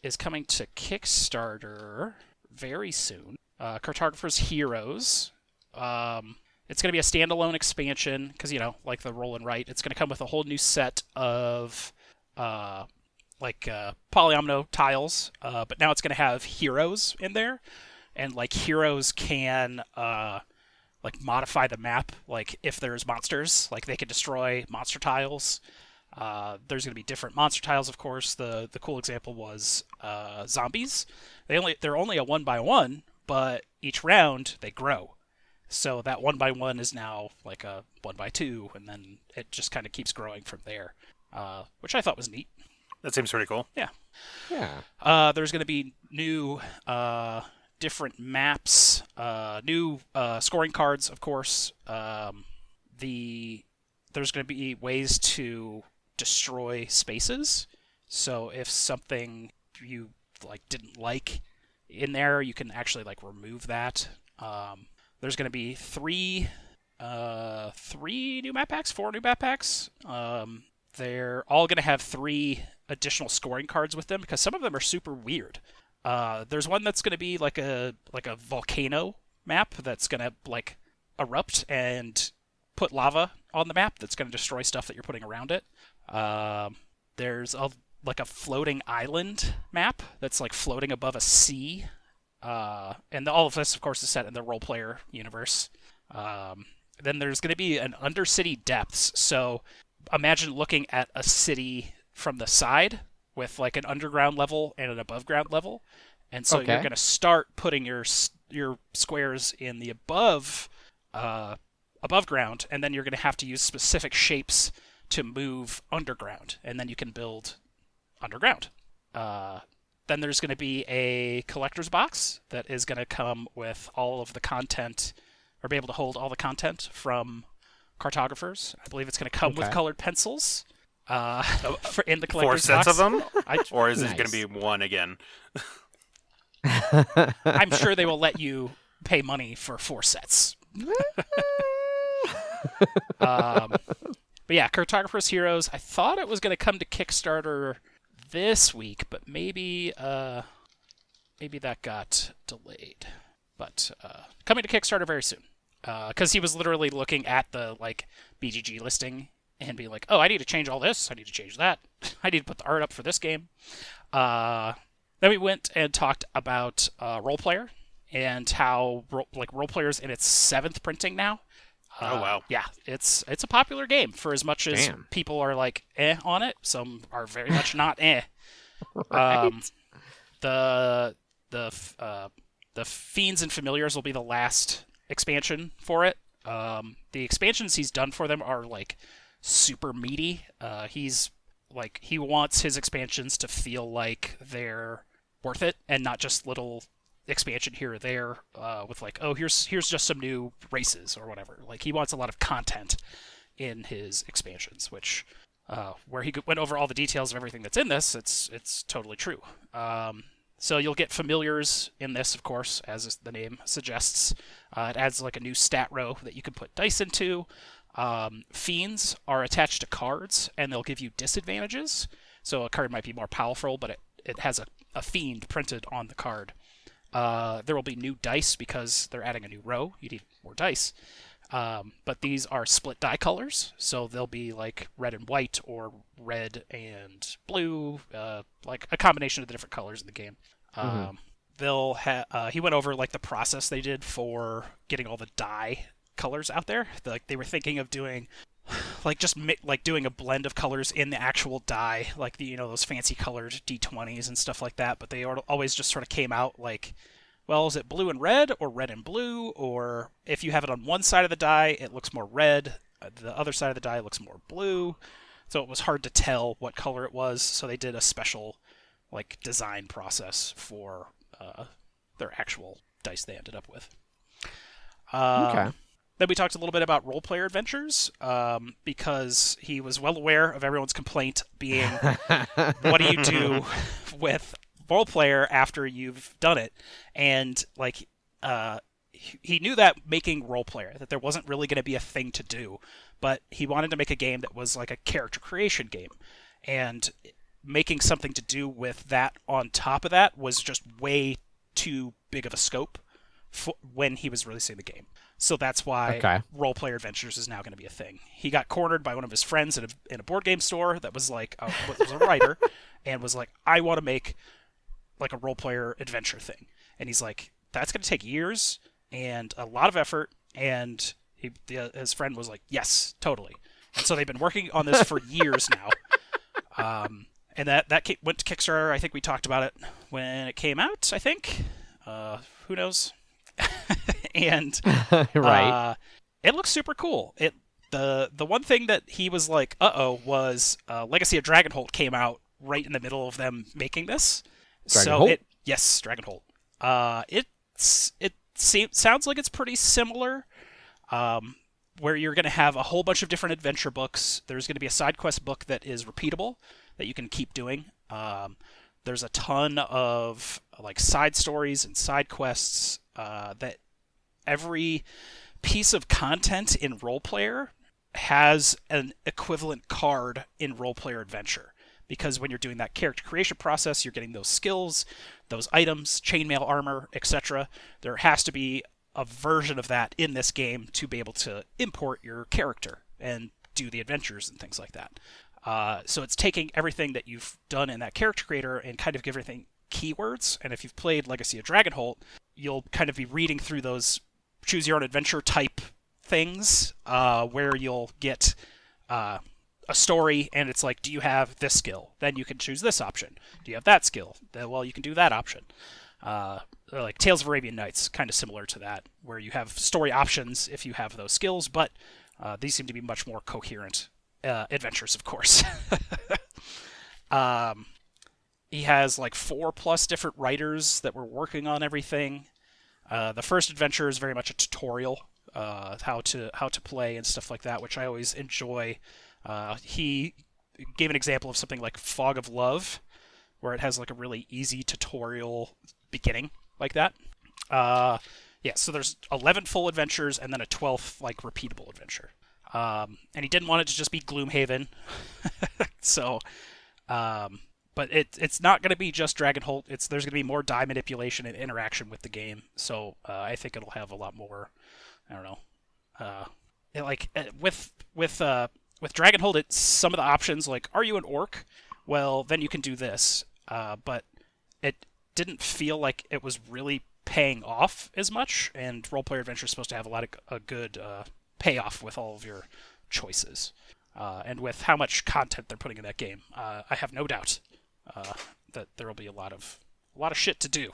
is coming to Kickstarter very soon. Cartographers Heroes. It's going to be a standalone expansion because, like the roll and write, it's going to come with a whole new set of polyomino tiles, but now it's going to have heroes in there, and like heroes can modify the map. Like if there's monsters, like they can destroy monster tiles. There's going to be different monster tiles, of course. The cool example was zombies. They're only a 1x1, but each round they grow. So that 1x1 is now like a 1x2, and then it just kind of keeps growing from there, which I thought was neat. That seems pretty cool. Yeah. Yeah. There's going to be new different maps, new scoring cards, of course. There's going to be ways to destroy spaces. So if something you didn't like in there, you can actually remove that. There's going to be four new map packs. They're all going to have 3 additional scoring cards with them because some of them are super weird. There's one that's going to be like a volcano map that's going to erupt and put lava on the map that's going to destroy stuff that you're putting around it. There's a floating island map that's floating above a sea. And all of this, of course, is set in the Role Player universe. Then there's going to be an Undercity Depths. So imagine looking at a city from the side with an underground level and an above ground level. And so you're going to start putting your squares in the above ground, and then you're going to have to use specific shapes to move underground, and then you can build underground. Then there's going to be a collector's box that is going to come with all of the content, or be able to hold all the content from Cartographers. I believe it's going to come with Okay. colored pencils in the 4 collector's sets box. of them, I, or is it Nice. going to be one again? I'm sure they will let you pay money for 4 sets. But yeah, Cartographer's Heroes. I thought it was going to come to Kickstarter this week, but maybe that got delayed. But coming to Kickstarter very soon, because he was literally looking at the BGG listing and being like, "Oh, I need to change all this. I need to change that. I need to put the art up for this game." Then we went and talked about Role Player and how Role Player's in its 7th printing now. Oh, wow. Yeah, it's a popular game for as much as Damn. people are on it. Some are very much not Right. The Fiends and Familiars will be the last expansion for it. The expansions he's done for them are super meaty. He wants his expansions to feel like they're worth it and not just little expansion here or there with here's just some new races or whatever. He wants a lot of content in his expansions, which where he went over all the details of everything that's in this, it's totally true. So you'll get familiars in this, of course, as the name suggests. It adds a new stat row that you can put dice into. Fiends are attached to cards, and they'll give you disadvantages. So a card might be more powerful, but it has a fiend printed on the card. There will be new dice because they're adding a new row. You need more dice. But these are split die colors, so they'll be red and white or red and blue, a combination of the different colors in the game. He went over the process they did for getting all the die colors out there. They were thinking of doing doing a blend of colors in the actual die, those fancy colored D20s and stuff like that. But they always just sort of came out well, is it blue and red or red and blue? Or if you have it on one side of the die, it looks more red. The other side of the die looks more blue. So it was hard to tell what color it was. So they did a special design process for their actual dice they ended up with. Okay. Then we talked a little bit about Role Player Adventures because he was well aware of everyone's complaint being, what do you do with Role Player after you've done it? And he knew that making Role Player, that there wasn't really going to be a thing to do, but he wanted to make a game that was a character creation game. And making something to do with that on top of that was just way too big of a scope when he was releasing the game. So that's why Role Player Adventures is now going to be a thing. He got cornered by one of his friends in a board game store that was was a writer and was I want to make a Role Player Adventure thing. And he's that's going to take years and a lot of effort. And his friend was yes, totally. And so they've been working on this for years now. And that went to Kickstarter. I think we talked about it when it came out, I think. Who knows? And right. It looks super cool. The one thing that he was was Legacy of Dragonholt came out right in the middle of them making this. Dragonholt? Yes, Dragonholt. It sounds like it's pretty similar. Where you're going to have a whole bunch of different adventure books. There's going to be a side quest book that is repeatable that you can keep doing. There's a ton of side stories and side quests that every piece of content in Role Player has an equivalent card in Role Player Adventure. Because when you're doing that character creation process, you're getting those skills, those items, chainmail armor, etc. There has to be a version of that in this game to be able to import your character and do the adventures and things like that. So it's taking everything that you've done in that character creator and kind of give everything keywords. And if you've played Legacy of Dragonholt, you'll kind of be reading through those choose your own adventure type things where you'll get a story and it's do you have this skill? Then you can choose this option. Do you have that skill? Well, you can do that option. Tales of Arabian Nights, kind of similar to that, where you have story options if you have those skills, but these seem to be much more coherent adventures, of course. He has 4+ different writers that were working on everything. The first adventure is very much a tutorial how to play and stuff like that, which I always enjoy. He gave an example of something like Fog of Love, where it has like a really easy tutorial beginning like that. So there's 11 full adventures and then a 12th like repeatable adventure. And he didn't want it to just be Gloomhaven, so. But it's not going to be just Dragonholt. There's going to be more die manipulation and interaction with the game. So I think it'll have a lot more. I don't know. With Dragonholt, it's some of the options like, are you an orc? Well, then you can do this. But it didn't feel like it was really paying off as much. And Role Player Adventure is supposed to have a good payoff with all of your choices. And with how much content they're putting in that game, I have no doubt that there will be a lot of shit to do.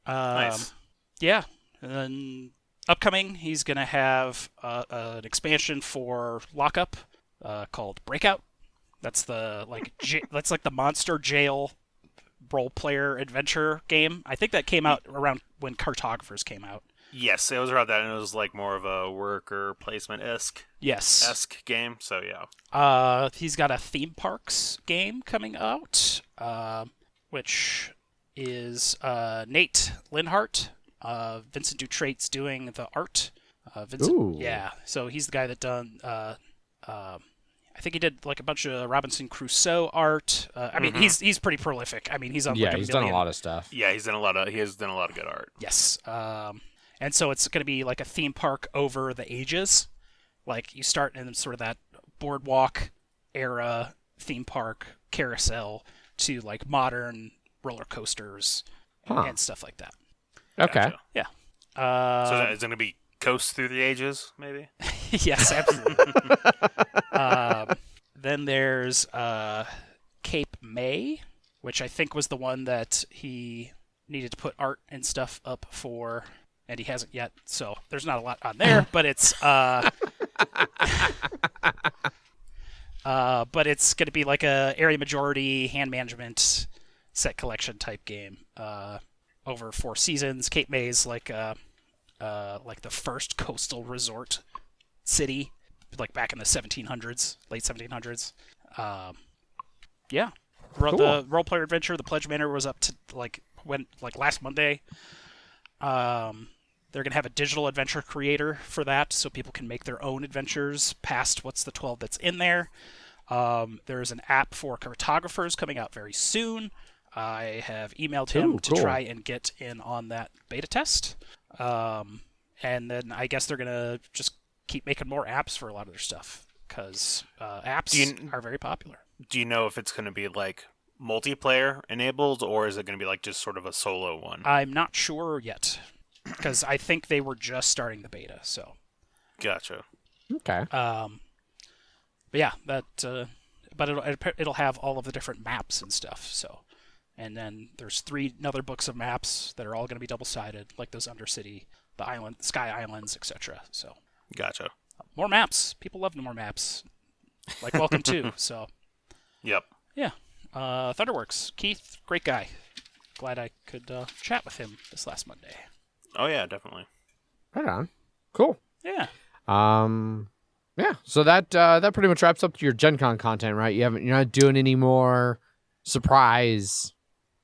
Nice. Yeah, and then upcoming, he's gonna have an expansion for Lockup called Breakout. That's the that's like the monster jail role player adventure game. I think that came out around when Cartographers came out. Yes, it was around that, and it was like more of a worker placement-esque game, so yeah. He's got a theme parks game coming out, which is Nate Linhart. Vincent Dutrait's doing the art. Ooh. Yeah, so he's the guy that done. I think he did like a bunch of Robinson Crusoe art. I mean, he's pretty prolific. I mean, he's on he's done a lot of stuff. Yeah, he has done a lot of good art. Yes. And so it's going to be like a theme park over the ages. Like you start in sort of that boardwalk era theme park carousel to like modern roller coasters and stuff like that. Okay. Gotcha. Yeah. So is it going to be Coast Through the Ages, maybe? Yes, absolutely. Then there's Cape May, which I think was the one that he needed to put art and stuff up for, and he hasn't yet, so there's not a lot on there, but it's going to be like a area majority hand management set collection type game over 4 seasons. Cape May is like the first coastal resort city, like back in the 1700s, late 1700s. Yeah. Cool. The Role Player Adventure, the Pledge Manor was up to last Monday. They're going to have a digital adventure creator for that, so people can make their own adventures past what's the 12 that's in there. There's an app for cartographers coming out very soon. I have emailed him to try and get in on that beta test. And then I guess they're going to just keep making more apps for a lot of their stuff, because apps are very popular. Do you know if it's going to be like multiplayer enabled, or is it going to be like just sort of a solo one? I'm not sure yet, because I think they were just starting the beta. So, gotcha. Okay. But yeah, but it'll have all of the different maps and stuff. So, and then there's 3 other books of maps that are all going to be double-sided, like those Undercity, the island, Sky Islands, etc. So, gotcha. More maps. People love more maps. Like Welcome to. So. Yep. Yeah. Thunderworks. Keith, great guy. Glad I could chat with him this last Monday. Oh yeah, definitely. Right on. Cool. Yeah. Yeah. So that pretty much wraps up your Gen Con content, right? You're not doing any more surprise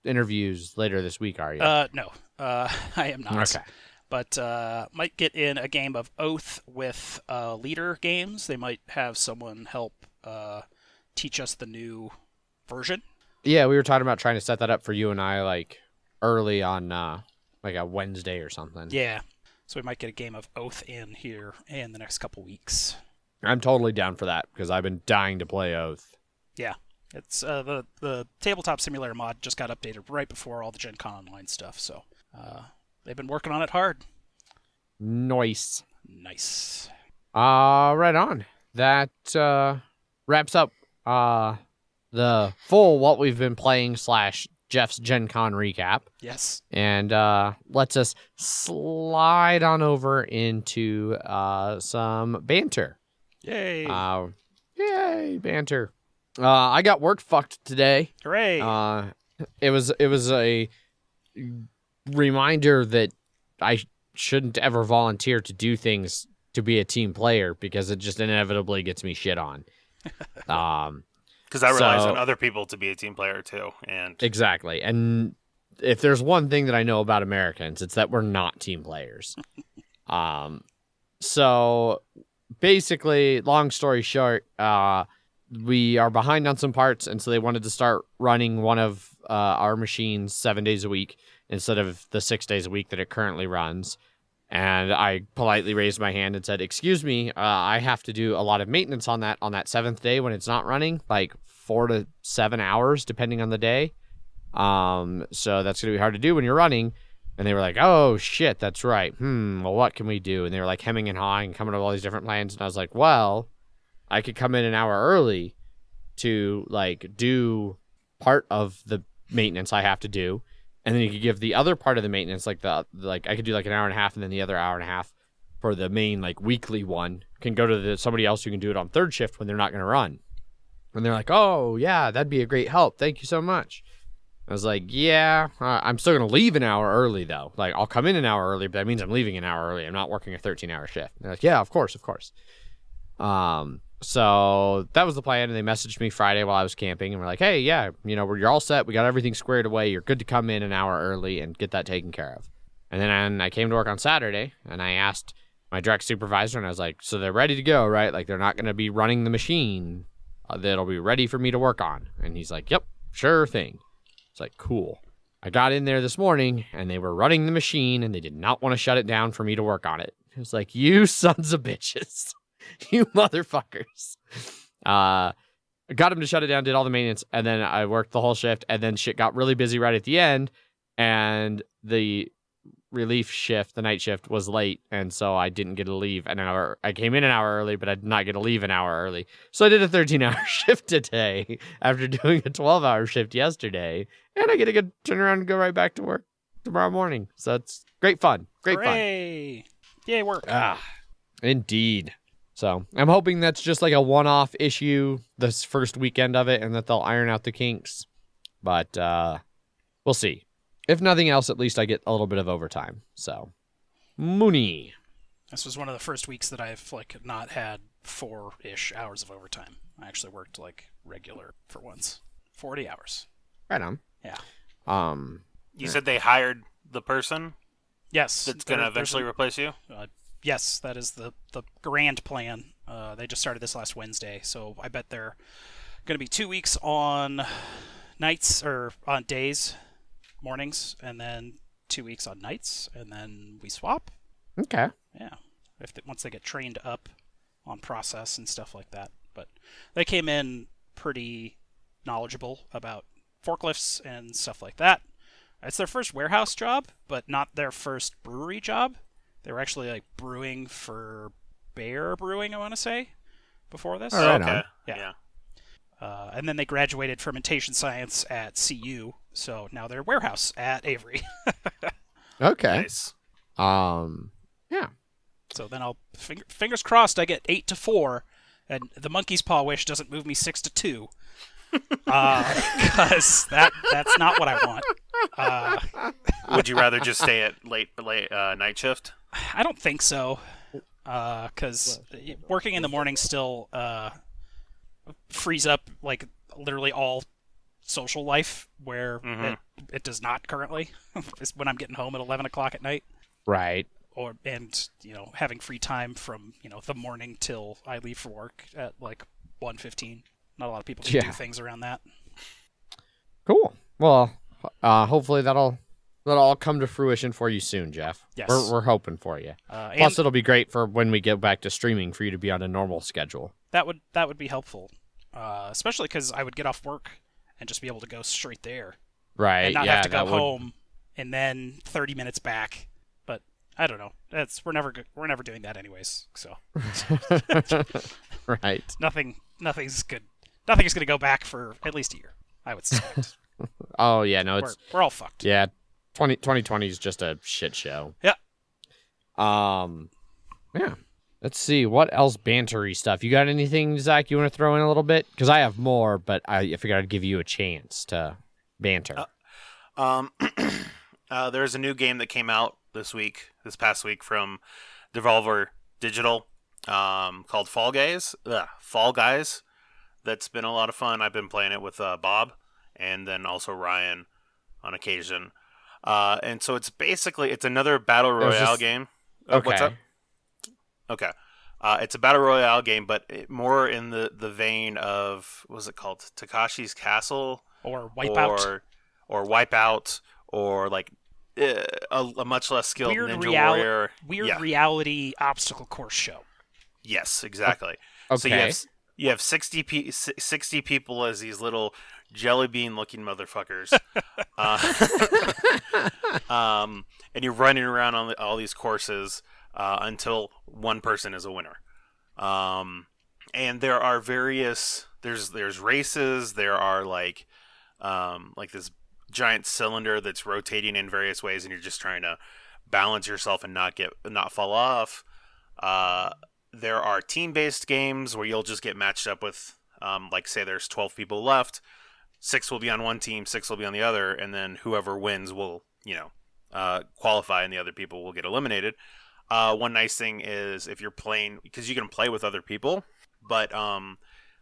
interviews later this week, are you? No. I am not. Okay. But might get in a game of Oath with Leader Games. They might have someone help teach us the new version. Yeah, we were talking about trying to set that up for you and I, like, early on, like a Wednesday or something. Yeah. So we might get a game of Oath in here in the next couple weeks. I'm totally down for that, because I've been dying to play Oath. Yeah. It's the tabletop simulator mod just got updated right before all the Gen Con Online stuff, so they've been working on it hard. Nice. Right on. That wraps up the full what we've been playing / Jeff's Gen Con recap. Yes. And lets us slide on over into some banter. Yay. Yay, banter. I got work fucked today. Hooray. It was a reminder that I shouldn't ever volunteer to do things to be a team player because it just inevitably gets me shit on. Because I relies on other people to be a team player too, and exactly. And if there's one thing that I know about Americans, it's that we're not team players. So basically, long story short, we are behind on some parts, and so they wanted to start running one of our machines 7 days a week instead of the 6 days a week that it currently runs. And I politely raised my hand and said, "Excuse me, I have to do a lot of maintenance on that 7th day when it's not running, like 4 to 7 hours, depending on the day. So that's going to be hard to do when you're running." And they were like, "Oh, shit, that's right. Well, what can we do?" And they were like hemming and hawing, coming up with all these different plans. And I was like, well, I could come in an hour early to like do part of the maintenance I have to do. And then you could give the other part of the maintenance, like I could do like an hour and a half, and then the other hour and a half for the main like weekly one can go to somebody else who can do it on third shift when they're not going to run. And they're like, "Oh yeah, that'd be a great help. Thank you so much." I was like, "Yeah, I'm still going to leave an hour early though. Like I'll come in an hour early, but that means I'm leaving an hour early. I'm not working a 13-hour shift." And they're like, "Yeah, of course." So that was the plan, and they messaged me Friday while I was camping, and we're like, "Hey, yeah, you're all set. We got everything squared away. You're good to come in an hour early and get that taken care of." And then I came to work on Saturday, and I asked my direct supervisor, and I was like, "So they're ready to go, right? Like they're not going to be running the machine that'll be ready for me to work on?" And he's like, "Yep, sure thing." It's like, cool. I got in there this morning, and they were running the machine, and they did not want to shut it down for me to work on it. It was like, you sons of bitches. You motherfuckers. Got him to shut it down, did all the maintenance, and then I worked the whole shift, and then shit got really busy right at the end, and the relief shift, the night shift, was late, and so I didn't get to leave an hour. I came in an hour early, but I did not get to leave an hour early. So I did a 13-hour shift today after doing a 12-hour shift yesterday, and I get to turn around and go right back to work tomorrow morning. So it's great fun. Hooray! Yay, work. Indeed. So I'm hoping that's just like a one-off issue this first weekend of it and that they'll iron out the kinks. But we'll see. If nothing else, at least I get a little bit of overtime. So, Mooney. This was one of the first weeks that I've not had 4-ish hours of overtime. I actually worked regular for once. 40 hours. Right on. Yeah. You said they hired the person? Yes. That's going to eventually replace you? Yes, that is the grand plan. They just started this last Wednesday, so I bet they're going to be 2 weeks on nights or on days, mornings, and then 2 weeks on nights, and then we swap. Okay. Yeah. Once they get trained up on process and stuff like that. But they came in pretty knowledgeable about forklifts and stuff like that. It's their first warehouse job, but not their first brewery job. They were actually brewing for Bear Brewing, I want to say, before this. Oh, okay. Yeah. And then they graduated fermentation science at CU, so now they're warehouse at Avery. Okay. Nice. Yeah. So then I'll fingers crossed I get 8 to 4, and the monkey's paw wish doesn't move me 6 to 2. Because that's not what I want. Would you rather just stay at late night shift? I don't think so. Because working in the morning still frees up literally all social life where it does not currently. Is when I'm getting home at 11 o'clock at night. Right. And having free time from the morning till I leave for work at 1:15. Not a lot of people can do things around that. Cool. Well, hopefully that'll all come to fruition for you soon, Jeff. Yes. We're hoping for you. Plus, it'll be great for when we get back to streaming for you to be on a normal schedule. That would be helpful, especially because I would get off work and just be able to go straight there. Right. And not have to go home and then 30 minutes back. But I don't know. We're never doing that anyways. So. Right. Nothing's good. Nothing's going to go back for at least a year, I would suspect. Oh, yeah, no, we're all fucked. Yeah, 2020 is just a shit show. Yeah. Yeah. Let's see, what else bantery stuff? You got anything, Zach, you want to throw in a little bit? Because I have more, but I figured I'd give you a chance to banter. There's a new game that came out this past week from Devolver Digital, called Fall Guys. Fall Guys. That's been a lot of fun. I've been playing it with Bob, and then also Ryan on occasion. And so it's another battle royale game. Okay. What's up? Okay. It's a battle royale game, but more in the vein of, what was it called? Takashi's Castle? Or Wipeout. Or Wipeout, or like a much less skilled Ninja Warrior. Reality obstacle course show. Yes, exactly. Okay. So you have 60 people as these little jelly bean looking motherfuckers. And you're running around on all these courses until one person is a winner. And there are various there's races. There are like this giant cylinder that's rotating in various ways, and you're just trying to balance yourself and not fall off. There are team-based games where you'll just get matched up with, like, say there's 12 people left. 6 will be on one team, 6 will be on the other, and then whoever wins will, qualify, and the other people will get eliminated. One nice thing is if you're playing, because you can play with other people, but on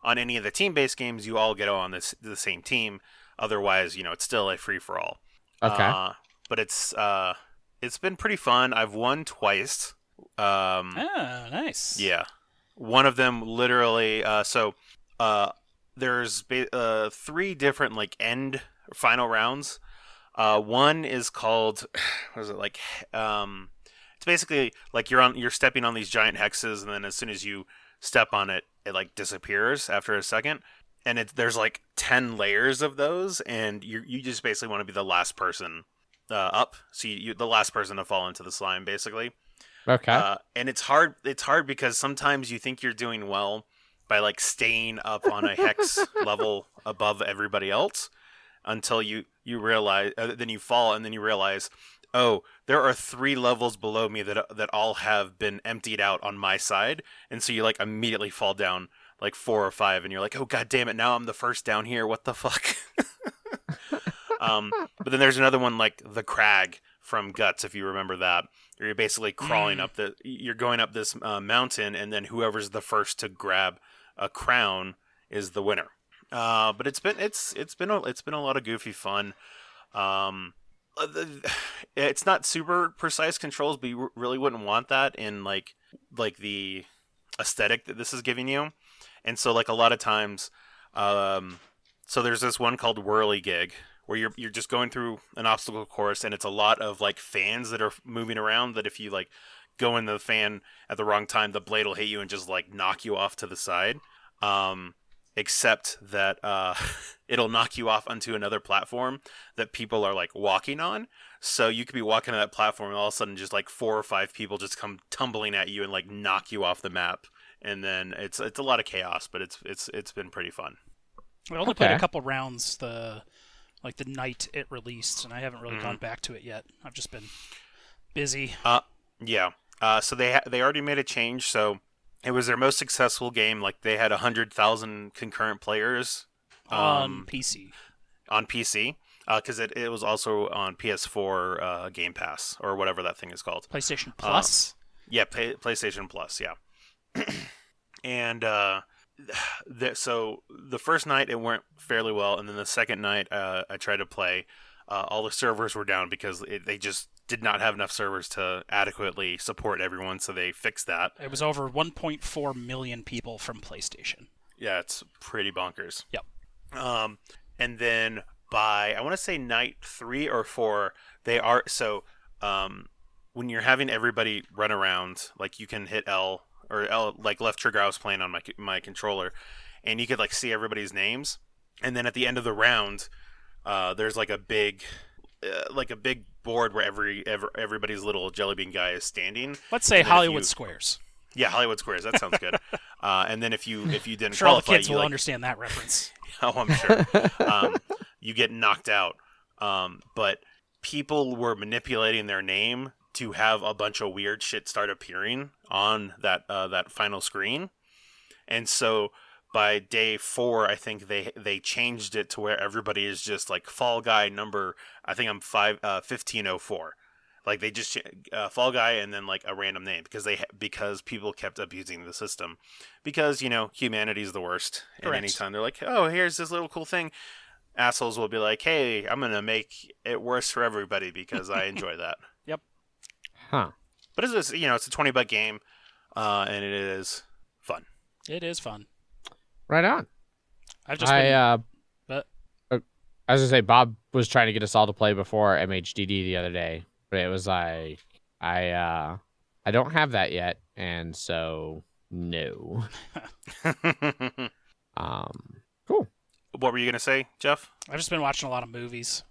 any of the team-based games, you all get on the same team. Otherwise, it's still a free-for-all. Okay. But it's been pretty fun. I've won twice. Nice. Yeah. One of them literally, there's 3 different like end final rounds. One is called, what is it, like, it's basically like you're stepping on these giant hexes, and then as soon as you step on it, it like disappears after a second. And there's like 10 layers of those, and you just basically want to be the last person up. So you the last person to fall into the slime, basically. Okay. And it's hard. It's hard because sometimes you think you're doing well by like staying up on a hex level above everybody else until you realize, then you fall, and then you realize, oh, there are 3 levels below me that all have been emptied out on my side, and so you like immediately fall down like 4 or 5, and you're like, oh god damn it, now I'm the first down here. What the fuck? But then there's another one like the Crag from Guts, if you remember that. You're basically crawling up you're going up this mountain, and then whoever's the first to grab a crown is the winner. But it's been a lot of goofy fun. It's not super precise controls, but you really wouldn't want that in like the aesthetic that this is giving you. And so like a lot of times, so there's this one called Whirligig, where you're just going through an obstacle course, and it's a lot of like fans that are moving around, that if you like go in the fan at the wrong time, the blade will hit you and just like knock you off to the side. Except that it'll knock you off onto another platform that people are like walking on. So you could be walking on that platform, and all of a sudden just like 4 or 5 people just come tumbling at you and like knock you off the map. And then it's a lot of chaos, but it's been pretty fun. I only played a couple rounds the night it released, and I haven't really gone back to it yet. I've just been busy. Yeah. So they already made a change. So it was their most successful game. Like they had 100,000 concurrent players on PC. On PC, because it was also on PS4 Game Pass, or whatever that thing is called. PlayStation Plus. Yeah, PlayStation Plus. Yeah. And so the first night it went fairly well, and then the second night I tried to play. All the servers were down because they just did not have enough servers to adequately support everyone, so they fixed that. It was over 1.4 million people from PlayStation. Yeah, it's pretty bonkers. Yep. And then by, I want to say night 3 or 4, they are, so when you're having everybody run around, like you can hit L, or L, like left trigger. I was playing on my controller, and you could like see everybody's names, and then at the end of the round, there's like a big board where everybody's little jelly bean guy is standing. Let's say Hollywood Squares. Yeah, Hollywood Squares. That sounds good. And then if you didn't sure, all qualify, the kids will understand that reference. Oh, I'm sure. You get knocked out. But people were manipulating their name to have a bunch of weird shit start appearing on that final screen. And so by day 4, I think they changed it to where everybody is just like Fall Guy number, I think I'm 1504. Like they just Fall Guy and then like a random name because people kept abusing the system because humanity's the worst. And Correct. anytime they're like, oh, here's this little cool thing, assholes will be like, hey, I'm gonna make it worse for everybody because I enjoy that. Yep. Huh. But it's a $20 game, and it is fun. It is fun. Right on. I've just been... I was gonna say Bob was trying to get us all to play before MHGD the other day, but it was like I don't have that yet, and so no. Cool. What were you gonna say, Jeff? I've just been watching a lot of movies.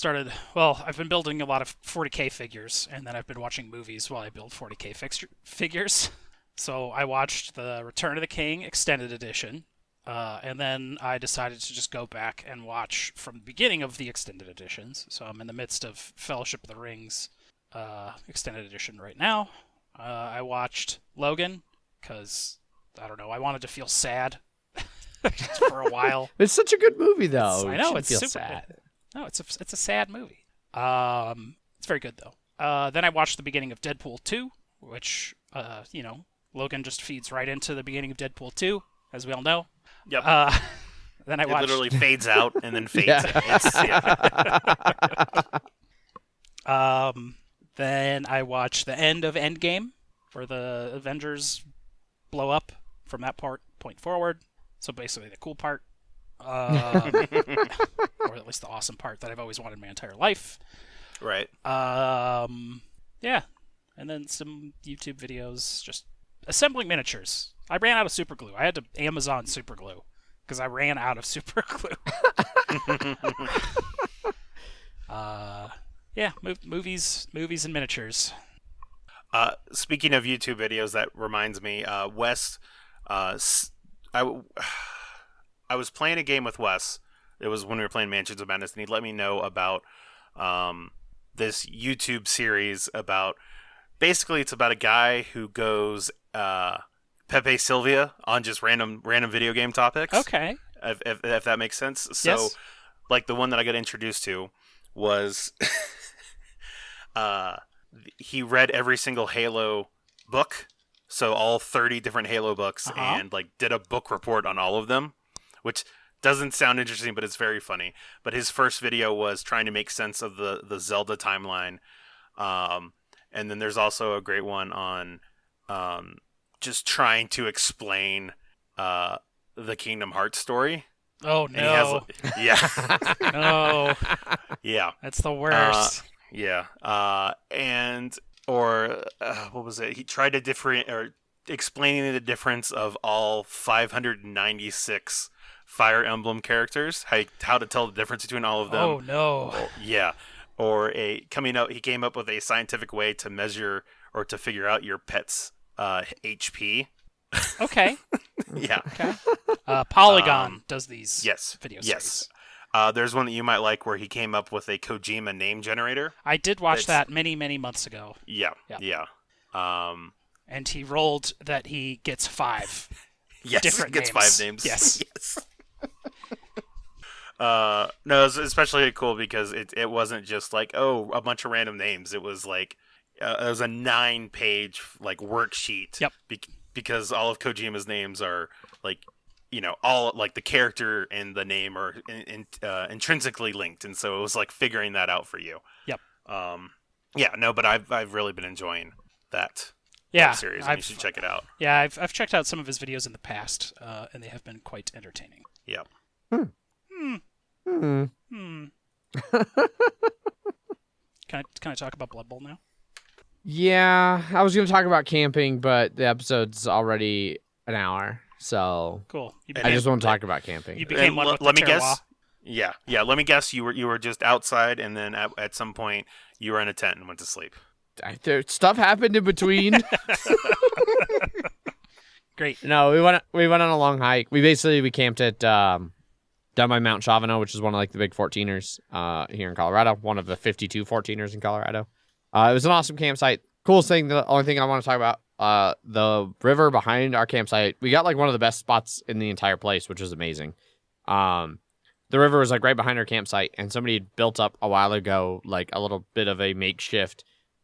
I've been building a lot of 40K figures, and then I've been watching movies while I build 40K figures. So I watched the Return of the King Extended Edition, and then I decided to just go back and watch from the beginning of the Extended Editions. So I'm in the midst of Fellowship of the Rings Extended Edition right now. I watched Logan, because, I don't know, I wanted to feel sad for a while. It's such a good movie, though. I know, it's feel super sad. good. No, it's a sad movie. It's very good, though. Then I watched the beginning of Deadpool 2, which, Logan just feeds right into the beginning of Deadpool 2, as we all know. Yep. Then I it watched... literally fades out and then fades in. Then I watched the end of Endgame, where the Avengers blow up from that point forward. So basically the cool part. Or at least the awesome part that I've always wanted my entire life. Right. Yeah. And then some YouTube videos, just assembling miniatures. I ran out of super glue. I had to Amazon super glue because I ran out of super glue. Yeah, movies and miniatures. Speaking of YouTube videos, that reminds me, Wes, I was playing a game with Wes. It was when we were playing Mansions of Madness, and he let me know about this YouTube series about... Basically, it's about a guy who goes Pepe Sylvia on just random video game topics. Okay. If that makes sense. So, yes. Like, the one that I got introduced to was... he read every single Halo book, so all 30 different Halo books, and like did a book report on all of them, which doesn't sound interesting, but it's very funny. But his first video was trying to make sense of the Zelda timeline, and then there's also a great one on just trying to explain the Kingdom Hearts story. Oh no! No. Yeah, that's the worst. Yeah, what was it? He tried to explaining the difference of all 596 Fire Emblem characters, how to tell the difference between all of them. Oh no! Yeah, he came up with a scientific way to measure or to figure out your pet's HP. Okay. Yeah. Okay. Polygon does these videos. Yes. There's one that you might like where he came up with a Kojima name generator. I did watch that many months ago. Yeah. And he rolled that he gets 5 different gets names. 5 names. Yes. No, it was especially cool because it wasn't just like, oh, a bunch of random names. It was like, it was a 9-page like worksheet. Yep. Because all of Kojima's names are like, all like the character and the name are intrinsically linked, and so it was like figuring that out for you. Yep. But I've really been enjoying that series, and you should check it out. Yeah, I've checked out some of his videos in the past, and they have been quite entertaining. Yeah. Can I talk about Blood Bowl now? Yeah, I was going to talk about camping, but the episode's already an hour, so cool. I just want to talk about camping. You became one with let the me terroir. guess. Yeah. Let me guess. You were just outside, and then at some point you were in a tent and went to sleep. Stuff happened in between. Great. No, we went on a long hike. We camped at down by Mount Chavano, which is one of like the big 14ers here in Colorado. One of the 52 14ers in Colorado. It was an awesome campsite. Coolest thing, the only thing I want to talk about, the river behind our campsite. We got like one of the best spots in the entire place, which was amazing. The river was like right behind our campsite, and somebody had built up a while ago like a little bit of a makeshift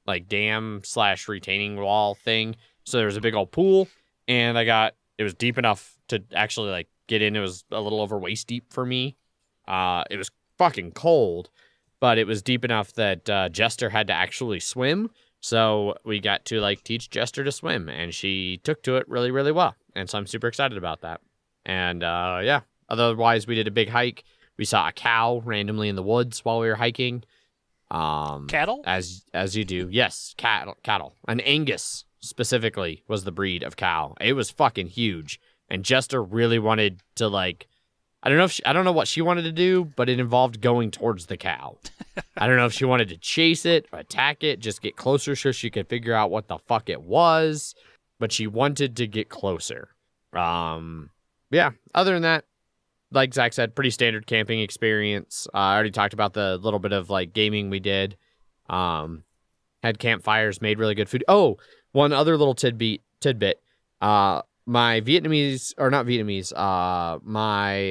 like dam / retaining wall thing. So there was a big old pool, and it was deep enough to actually like get in. It was a little over waist deep for me. It was fucking cold, but it was deep enough that Jester had to actually swim. So we got to like teach Jester to swim, and she took to it really, really well. And so I'm super excited about that. And yeah, otherwise we did a big hike. We saw a cow randomly in the woods while we were hiking. Cattle? As you do. Yes, cattle. An Angus specifically was the breed of cow. It was fucking huge. And Jester really wanted to like, I don't know what she wanted to do, but it involved going towards the cow. I don't know if she wanted to chase it, or attack it, just get closer so she could figure out what the fuck it was, but she wanted to get closer. Yeah, other than that, like Zach said, pretty standard camping experience. I already talked about the little bit of like gaming we did. Had campfires, made really good food. Oh, one other little tidbit. My my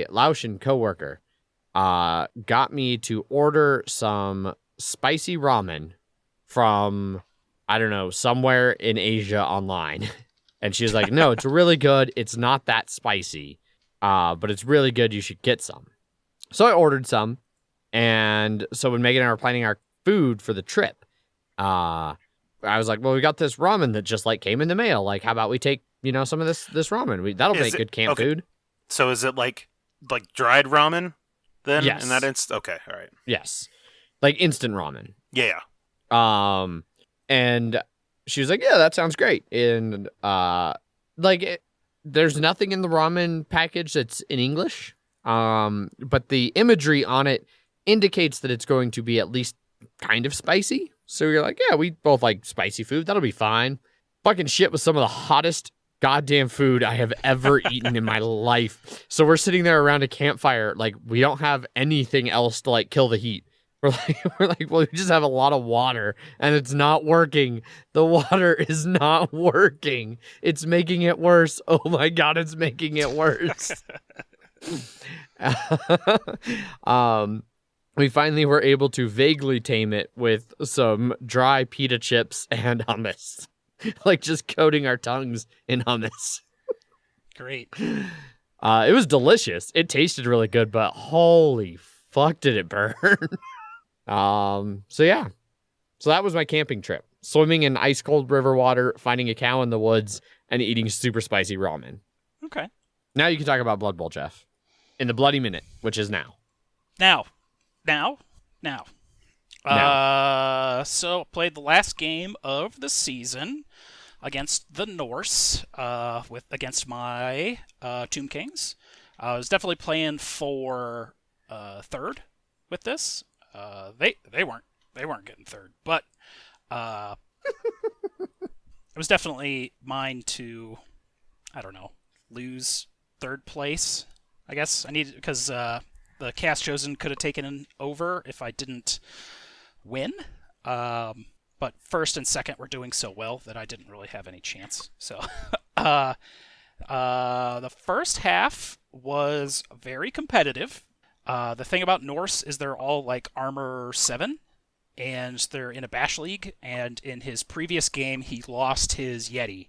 Laotian coworker got me to order some spicy ramen from, I don't know, somewhere in Asia online. And she was like, no, it's really good. It's not that spicy, but it's really good. You should get some. So I ordered some. And so when Megan and I were planning our food for the trip, I was like, well, we got this ramen that just like came in the mail. Like, how about we take, some of this ramen? That'll make good camp food. So is it like dried ramen then? Yes. In that okay, all right. Yes. Like instant ramen. Yeah. And she was like, yeah, that sounds great. And there's nothing in the ramen package that's in English. But the imagery on it indicates that it's going to be at least kind of spicy. So you're like, yeah, we both like spicy food. That'll be fine. Fucking shit was some of the hottest goddamn food I have ever eaten in my life. So we're sitting there around a campfire. Like, we don't have anything else to like kill the heat. We're like, well, we just have a lot of water and it's not working. The water is not working. It's making it worse. Oh my God, it's making it worse. We finally were able to vaguely tame it with some dry pita chips and hummus. Like just coating our tongues in hummus. Great. It was delicious. It tasted really good, but holy fuck did it burn. So yeah. So that was my camping trip. Swimming in ice cold river water, finding a cow in the woods, and eating super spicy ramen. Okay. Now you can talk about Blood Bowl, Jeff. In the bloody minute, which is now. Now. So played the last game of the season against the Norse, against my Tomb Kings. I was definitely playing for third with this. They weren't getting third, but it was definitely mine to, I don't know, lose third place. I guess I needed, because the cast chosen could have taken over if I didn't win. But first and second were doing so well that I didn't really have any chance. So the first half was very competitive. The thing about Norse is they're all like armor 7, and they're in a bash league, and in his previous game he lost his Yeti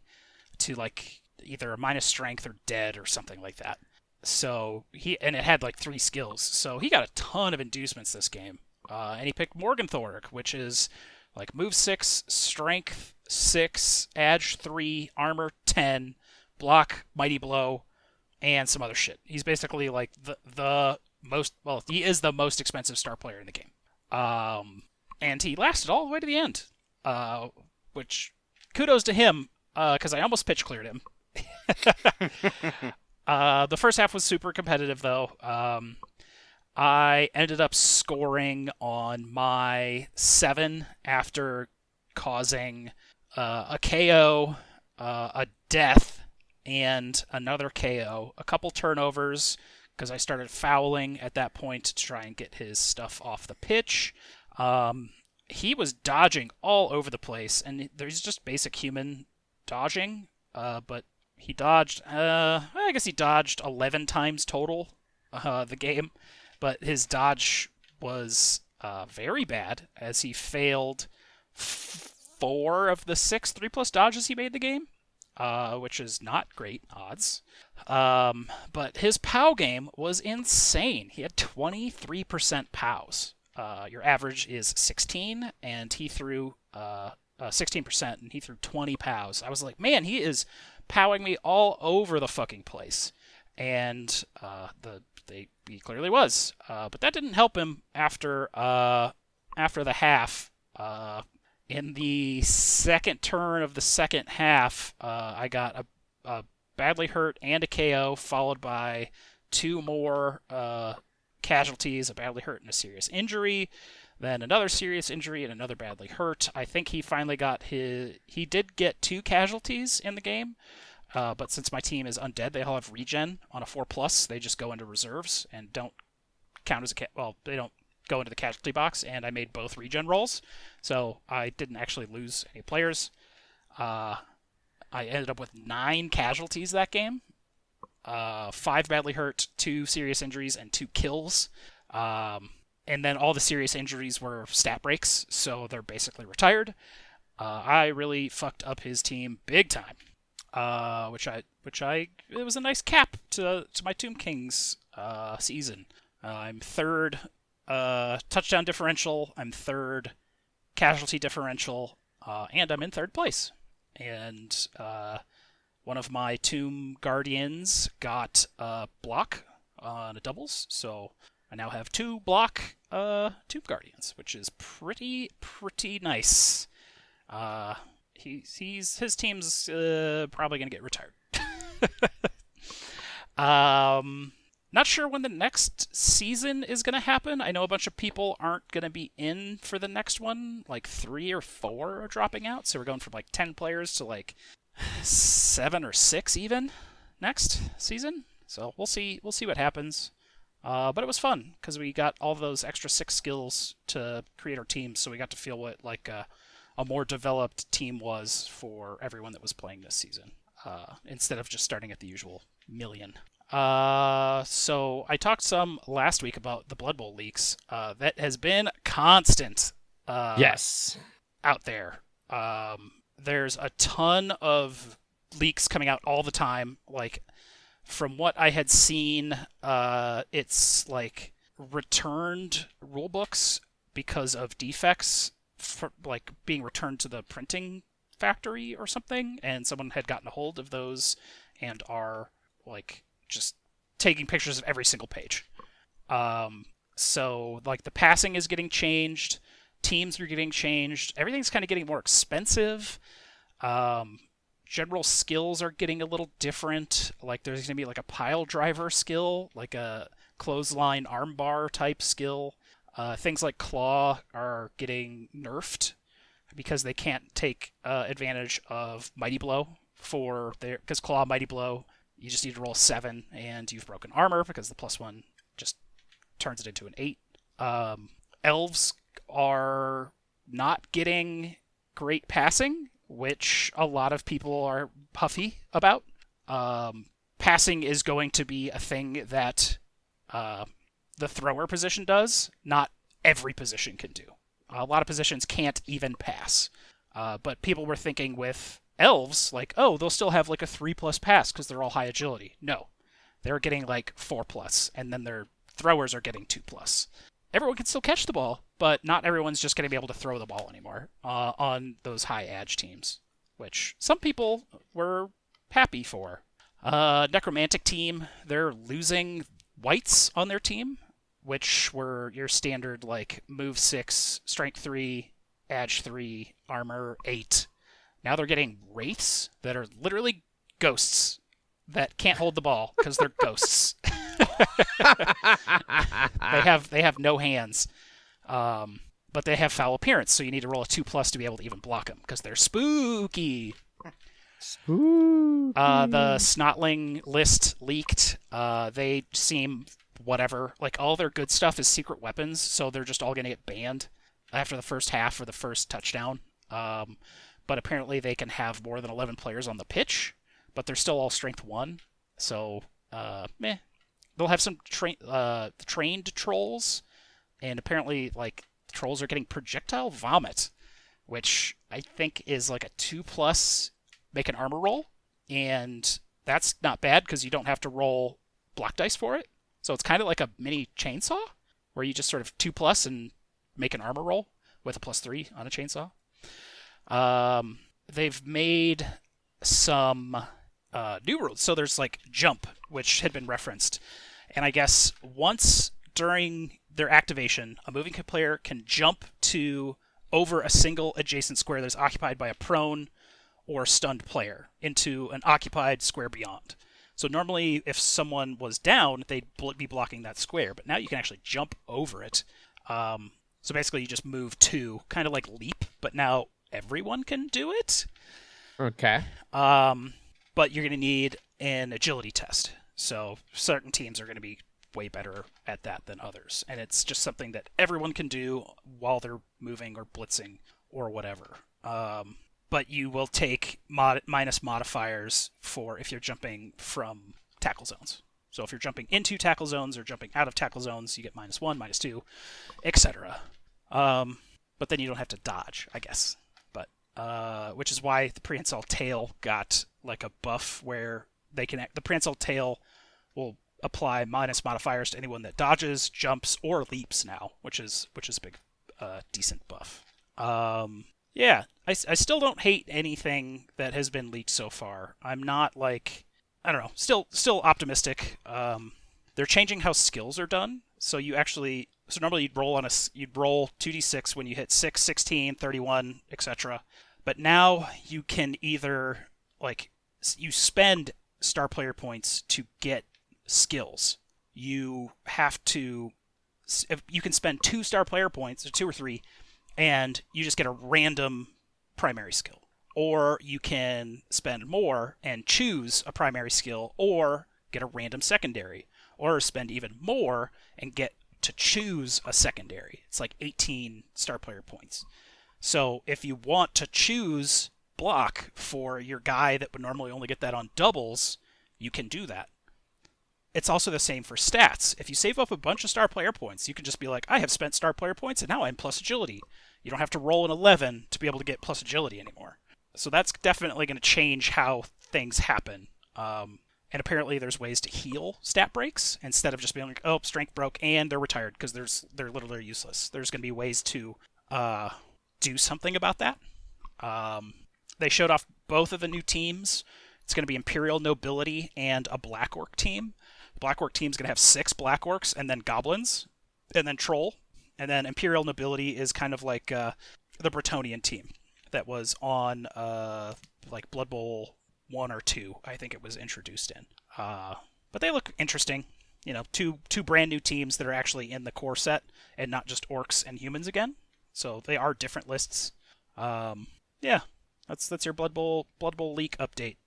to like either a minus strength or dead or something like that. So and it had like 3 skills. So he got a ton of inducements this game. And he picked Morgenthorg, which is like move 6, strength 6, edge 3, armor 10, block, mighty blow, and some other shit. He's basically like the most, well, he is the most expensive star player in the game. And he lasted all the way to the end. Which, kudos to him, because I almost pitch cleared him. The first half was super competitive, though. I ended up scoring on my 7 after causing a KO, a death, and another KO, a couple turnovers, because I started fouling at that point to try and get his stuff off the pitch. He was dodging all over the place, and there's just basic human dodging, but he dodged, I guess he dodged 11 times total the game, but his dodge was very bad as he failed 4 of the 6 3+ dodges he made in the game, which is not great odds. But his POW game was insane. He had 23% POWs. Your average is 16, and he threw 16%, and he threw 20 POWs. I was like, man, he is POWing me all over the fucking place. And he clearly was. But that didn't help him after the half. In the second turn of the second half, I got a badly hurt and a KO, followed by 2 more casualties, a badly hurt and a serious injury, then another serious injury and another badly hurt. I think he finally got he did get 2 casualties in the game, but since my team is undead, they all have regen on a 4+. They just go into reserves and don't count as they don't go into the casualty box, and I made both regen rolls, so I didn't actually lose any players. I ended up with 9 casualties that game, 5 badly hurt, 2 serious injuries, and 2 kills. And then all the serious injuries were stat breaks, so they're basically retired. I really fucked up his team big time, it was a nice cap to my Tomb Kings season. I'm 3rd touchdown differential, I'm 3rd casualty differential, and I'm in 3rd place. And one of my Tomb Guardians got a block on a doubles, so I now have 2 block Tomb Guardians, which is pretty nice. His team's probably gonna get retired. Not sure when the next season is gonna happen. I know a bunch of people aren't gonna be in for the next one. Like 3 or 4 are dropping out, so we're going from like 10 players to like 7 or 6 even next season. So we'll see what happens. But it was fun because we got all those extra 6 skills to create our teams, so we got to feel what like a more developed team was for everyone that was playing this season, instead of just starting at the usual million. So I talked some last week about the Blood Bowl leaks. That has been constant. Yes. Out there. There's a ton of leaks coming out all the time. Like, from what I had seen, it's like returned rulebooks because of defects, like being returned to the printing factory or something, and someone had gotten a hold of those and are like just taking pictures of every single page. So like the passing is getting changed, teams are getting changed, everything's kind of getting more expensive. General skills are getting a little different. Like there's going to be like a pile driver skill, like a clothesline armbar type skill. Things like claw are getting nerfed because they can't take advantage of Mighty Blow because claw, Mighty Blow, you just need to roll 7 and you've broken armor because the +1 just turns it into an 8. Elves are not getting great passing, which a lot of people are puffy about. Passing is going to be a thing that the thrower position does. Not every position can do. A lot of positions can't even pass. But people were thinking with elves, like, oh, they'll still have like a 3+ pass because they're all high agility. No. They're getting like 4+, and then their throwers are getting 2+. Everyone can still catch the ball, but not everyone's just going to be able to throw the ball anymore on those high edge teams, which some people were happy for. Necromantic team, they're losing whites on their team, which were your standard like move 6, strength 3, edge 3, armor 8. Now they're getting wraiths that are literally ghosts that can't hold the ball because they're ghosts. They have no hands, but they have foul appearance, so you need to roll a 2+ to be able to even block them because they're spooky. Spooky. The Snotling list leaked. They seem whatever. Like all their good stuff is secret weapons, so they're just all going to get banned after the first half or the first touchdown. But apparently they can have more than 11 players on the pitch, but they're still all strength 1. So, meh. They'll have some trained trolls, and apparently, like, trolls are getting projectile vomit, which I think is like a 2+ make an armor roll, and that's not bad because you don't have to roll block dice for it. So it's kind of like a mini chainsaw, where you just sort of 2+ and make an armor roll with a +3 on a chainsaw. They've made some new rules. So there's like jump, which had been referenced. And I guess once during their activation, a moving player can jump to over a single adjacent square that is occupied by a prone or stunned player into an occupied square beyond. So normally, if someone was down, they'd be blocking that square. But now you can actually jump over it. So basically, you just move 2, kind of like leap, but now everyone can do it. Okay. But you're going to need an agility test. So certain teams are going to be way better at that than others. And it's just something that everyone can do while they're moving or blitzing or whatever. But you will take minus modifiers for if you're jumping from tackle zones. So if you're jumping into tackle zones or jumping out of tackle zones, you get -1, -2, etc. But then you don't have to dodge, I guess. But which is why the prehensile tail got like a buff where they can. The prehensile tail will apply minus modifiers to anyone that dodges, jumps, or leaps now, which is a big, decent buff. Yeah, I still don't hate anything that has been leaked so far. I'm not like, I don't know, still optimistic. They're changing how skills are done. So normally you'd roll 2d6 when you hit 6, 16, 31, etc. But now you can either you spend star player points to get skills. You can spend 2 star player points, or 2 or 3, and you just get a random primary skill. Or you can spend more and choose a primary skill, or get a random secondary. Or spend even more and get to choose a secondary. It's like 18 star player points. So if you want to choose block for your guy that would normally only get that on doubles, you can do that. It's also the same for stats. If you save up a bunch of star player points, you can just be like, I have spent star player points and now I'm plus agility. You don't have to roll an 11 to be able to get plus agility anymore. So that's definitely going to change how things happen. And apparently there's ways to heal stat breaks instead of just being like, oh, strength broke and they're retired because they're literally useless. There's going to be ways to do something about that. They showed off both of the new teams. It's going to be Imperial Nobility and a Black Orc team. The Black Orc team is going to have 6 Black Orcs and then Goblins and then Troll. And then Imperial Nobility is kind of like the Bretonnian team that was on like Blood Bowl 1 or 2, I think it was introduced in. But they look interesting. You know, two brand new teams that are actually in the core set and not just orcs and humans again. So they are different lists. Yeah, that's your Blood Bowl leak update.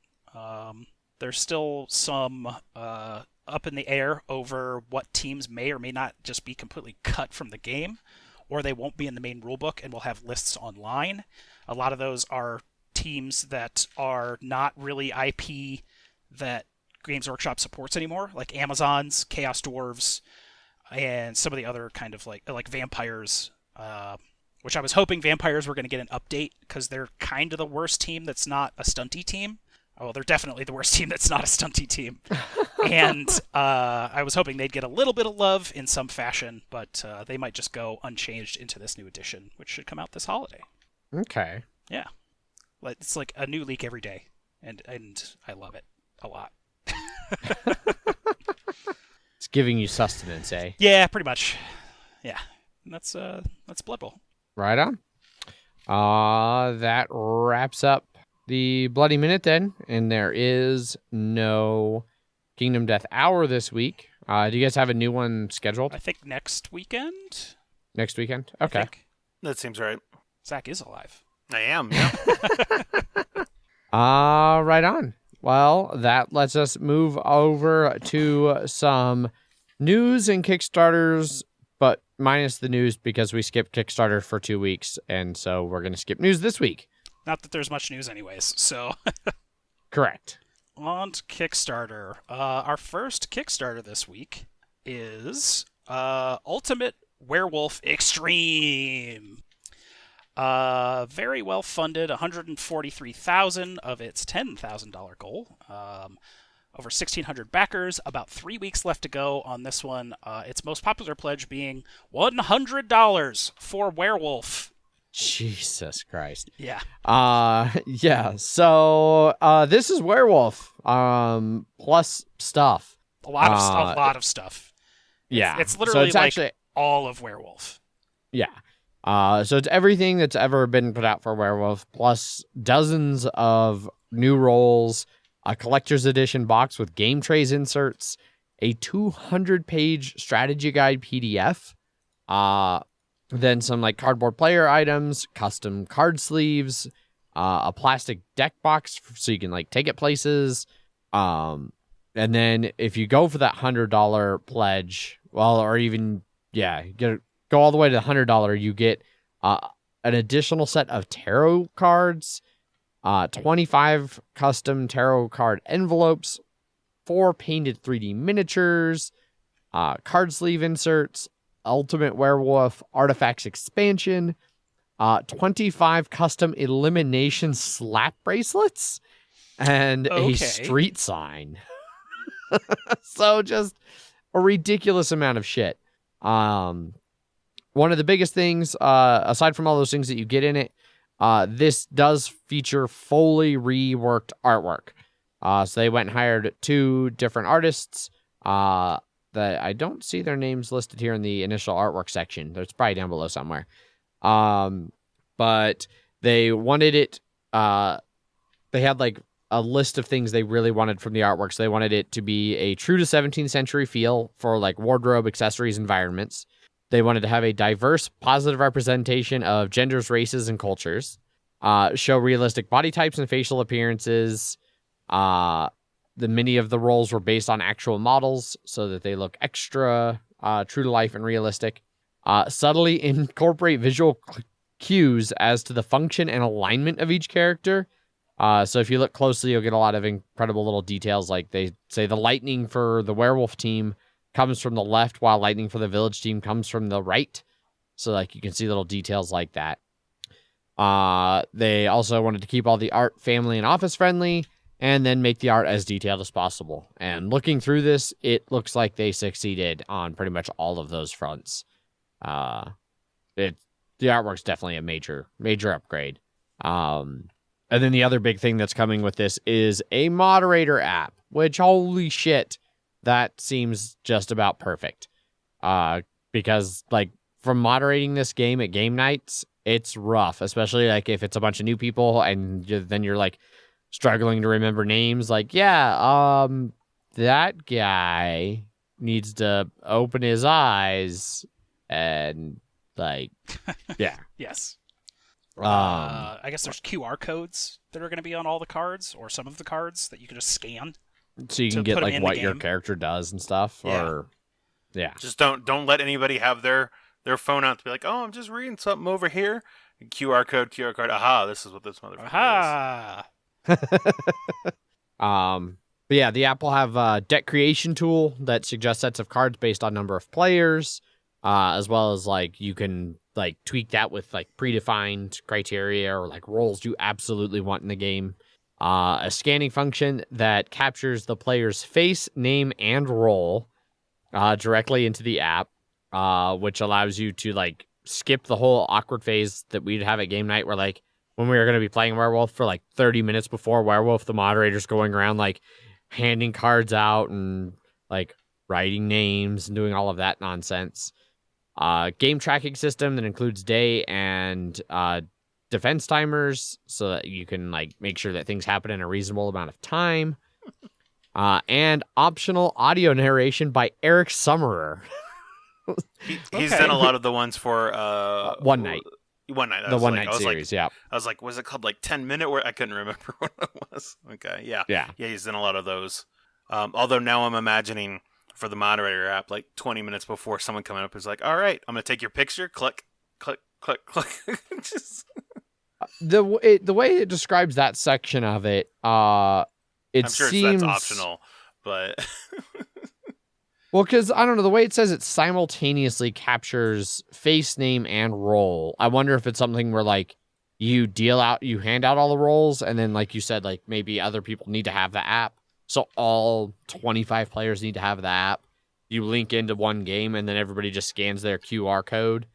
There's still some up in the air over what teams may or may not just be completely cut from the game, or they won't be in the main rulebook and will have lists online. A lot of those are teams that are not really IP that Games Workshop supports anymore, like Amazons, Chaos Dwarves, and some of the other kind of like Vampires, which I was hoping Vampires were going to get an update because they're kind of the worst team that's not a stunty team. Oh, they're definitely the worst team that's not a stunty team. And I was hoping they'd get a little bit of love in some fashion, but they might just go unchanged into this new edition, which should come out this holiday. Okay. Yeah. It's like a new leak every day, and I love it a lot. It's giving you sustenance, eh? Yeah, pretty much. Yeah. And that's Blood Bowl. Right on. That wraps up the Bloody Minute then, and there is no Kingdom Death Hour this week. Do you guys have a new one scheduled? I think next weekend. Next weekend? Okay. That seems right. Zach is alive. I am, yeah. Right on. Well, that lets us move over to some news and Kickstarters, but minus the news because we skipped Kickstarter for 2 weeks, and so we're going to skip news this week. Not that there's much news anyways, so... Correct. On to Kickstarter. Our first Kickstarter this week is Ultimate Werewolf Extreme. Very well funded, 143,000 of its $10,000 goal. Over 1,600 backers. About 3 weeks left to go on this one. Its most popular pledge being $100 for Werewolf. Jesus Christ. Yeah. Yeah. So, this is Werewolf. Plus stuff. A lot of stuff. Yeah. It's literally it's like actually, all of Werewolf. Yeah. So it's everything that's ever been put out for Werewolf, plus dozens of new roles, a collector's edition box with game trays inserts, a 200-page strategy guide PDF, then some like cardboard player items, custom card sleeves, a plastic deck box so you can like take it places. And then if you go for that $100 pledge, well, or even go all the way to the $100, you get an additional set of tarot cards, 25 custom tarot card envelopes, 4 painted 3D miniatures, card sleeve inserts, Ultimate Werewolf Artifacts expansion, 25 custom elimination slap bracelets, and a street sign. So just a ridiculous amount of shit. One of the biggest things, aside from all those things that you get in it, this does feature fully reworked artwork. So they went and hired 2 different artists that I don't see their names listed here in the initial artwork section. It's probably down below somewhere. But they wanted it, they had like a list of things they really wanted from the artwork. So they wanted it to be a true to 17th century feel for like wardrobe, accessories, environments. They wanted to have a diverse, positive representation of genders, races, and cultures. Show realistic body types and facial appearances. Many of the roles were based on actual models so that they look extra true to life and realistic. Subtly incorporate visual cues as to the function and alignment of each character. So if you look closely, you'll get a lot of incredible little details. Like they say the lightning for the werewolf team comes from the left, while lightning for the village team comes from the right. So like you can see little details like that. They also wanted to keep all the art family and office friendly, and then make the art as detailed as possible. And looking through this, it looks like they succeeded on pretty much all of those fronts. The artwork's definitely a major upgrade. And then the other big thing that's coming with this is a moderator app, which holy shit, that seems just about perfect. Because like from moderating this game at game nights, it's rough, especially like if it's a bunch of new people and then you're like struggling to remember names. Like, that guy needs to open his eyes and like, yeah. Yes. I guess there's QR codes that are going to be on all the cards, or some of the cards that you can just scan. So you can get like what your character does and stuff. Yeah. Or yeah. Just don't let anybody have their phone out to be like, oh, I'm just reading something over here. QR code. Aha, this is what this motherfucker is. But yeah, the app will have a deck creation tool that suggests sets of cards based on number of players, as well as like you can like tweak that with like predefined criteria or like roles you absolutely want in the game. A scanning function that captures the player's face, name, and role directly into the app, which allows you to like skip the whole awkward phase that we'd have at game night, where like when we were going to be playing Werewolf for like 30 minutes before Werewolf, the moderator's going around like handing cards out and like writing names and doing all of that nonsense. Game tracking system that includes day and defense timers so that you can like make sure that things happen in a reasonable amount of time. And optional audio narration by Eric Summerer. He's done a lot of the ones for One Night. One Night. The One Night series, yeah. I was like, was it called like 10 Minute? Where I couldn't remember what it was. Okay, yeah. Yeah, he's done a lot of those. Although now I'm imagining for the moderator app, like 20 minutes before someone coming up is like, all right, I'm going to take your picture, click, click, click, click. Just... The way it describes that section of it, I'm sure that's optional, but... Well, because I don't know, the way it says it simultaneously captures face, name, and role. I wonder if it's something where like you hand out all the roles, and then like you said, like maybe other people need to have the app. So all 25 players need to have the app. You link into one game, and then everybody just scans their QR code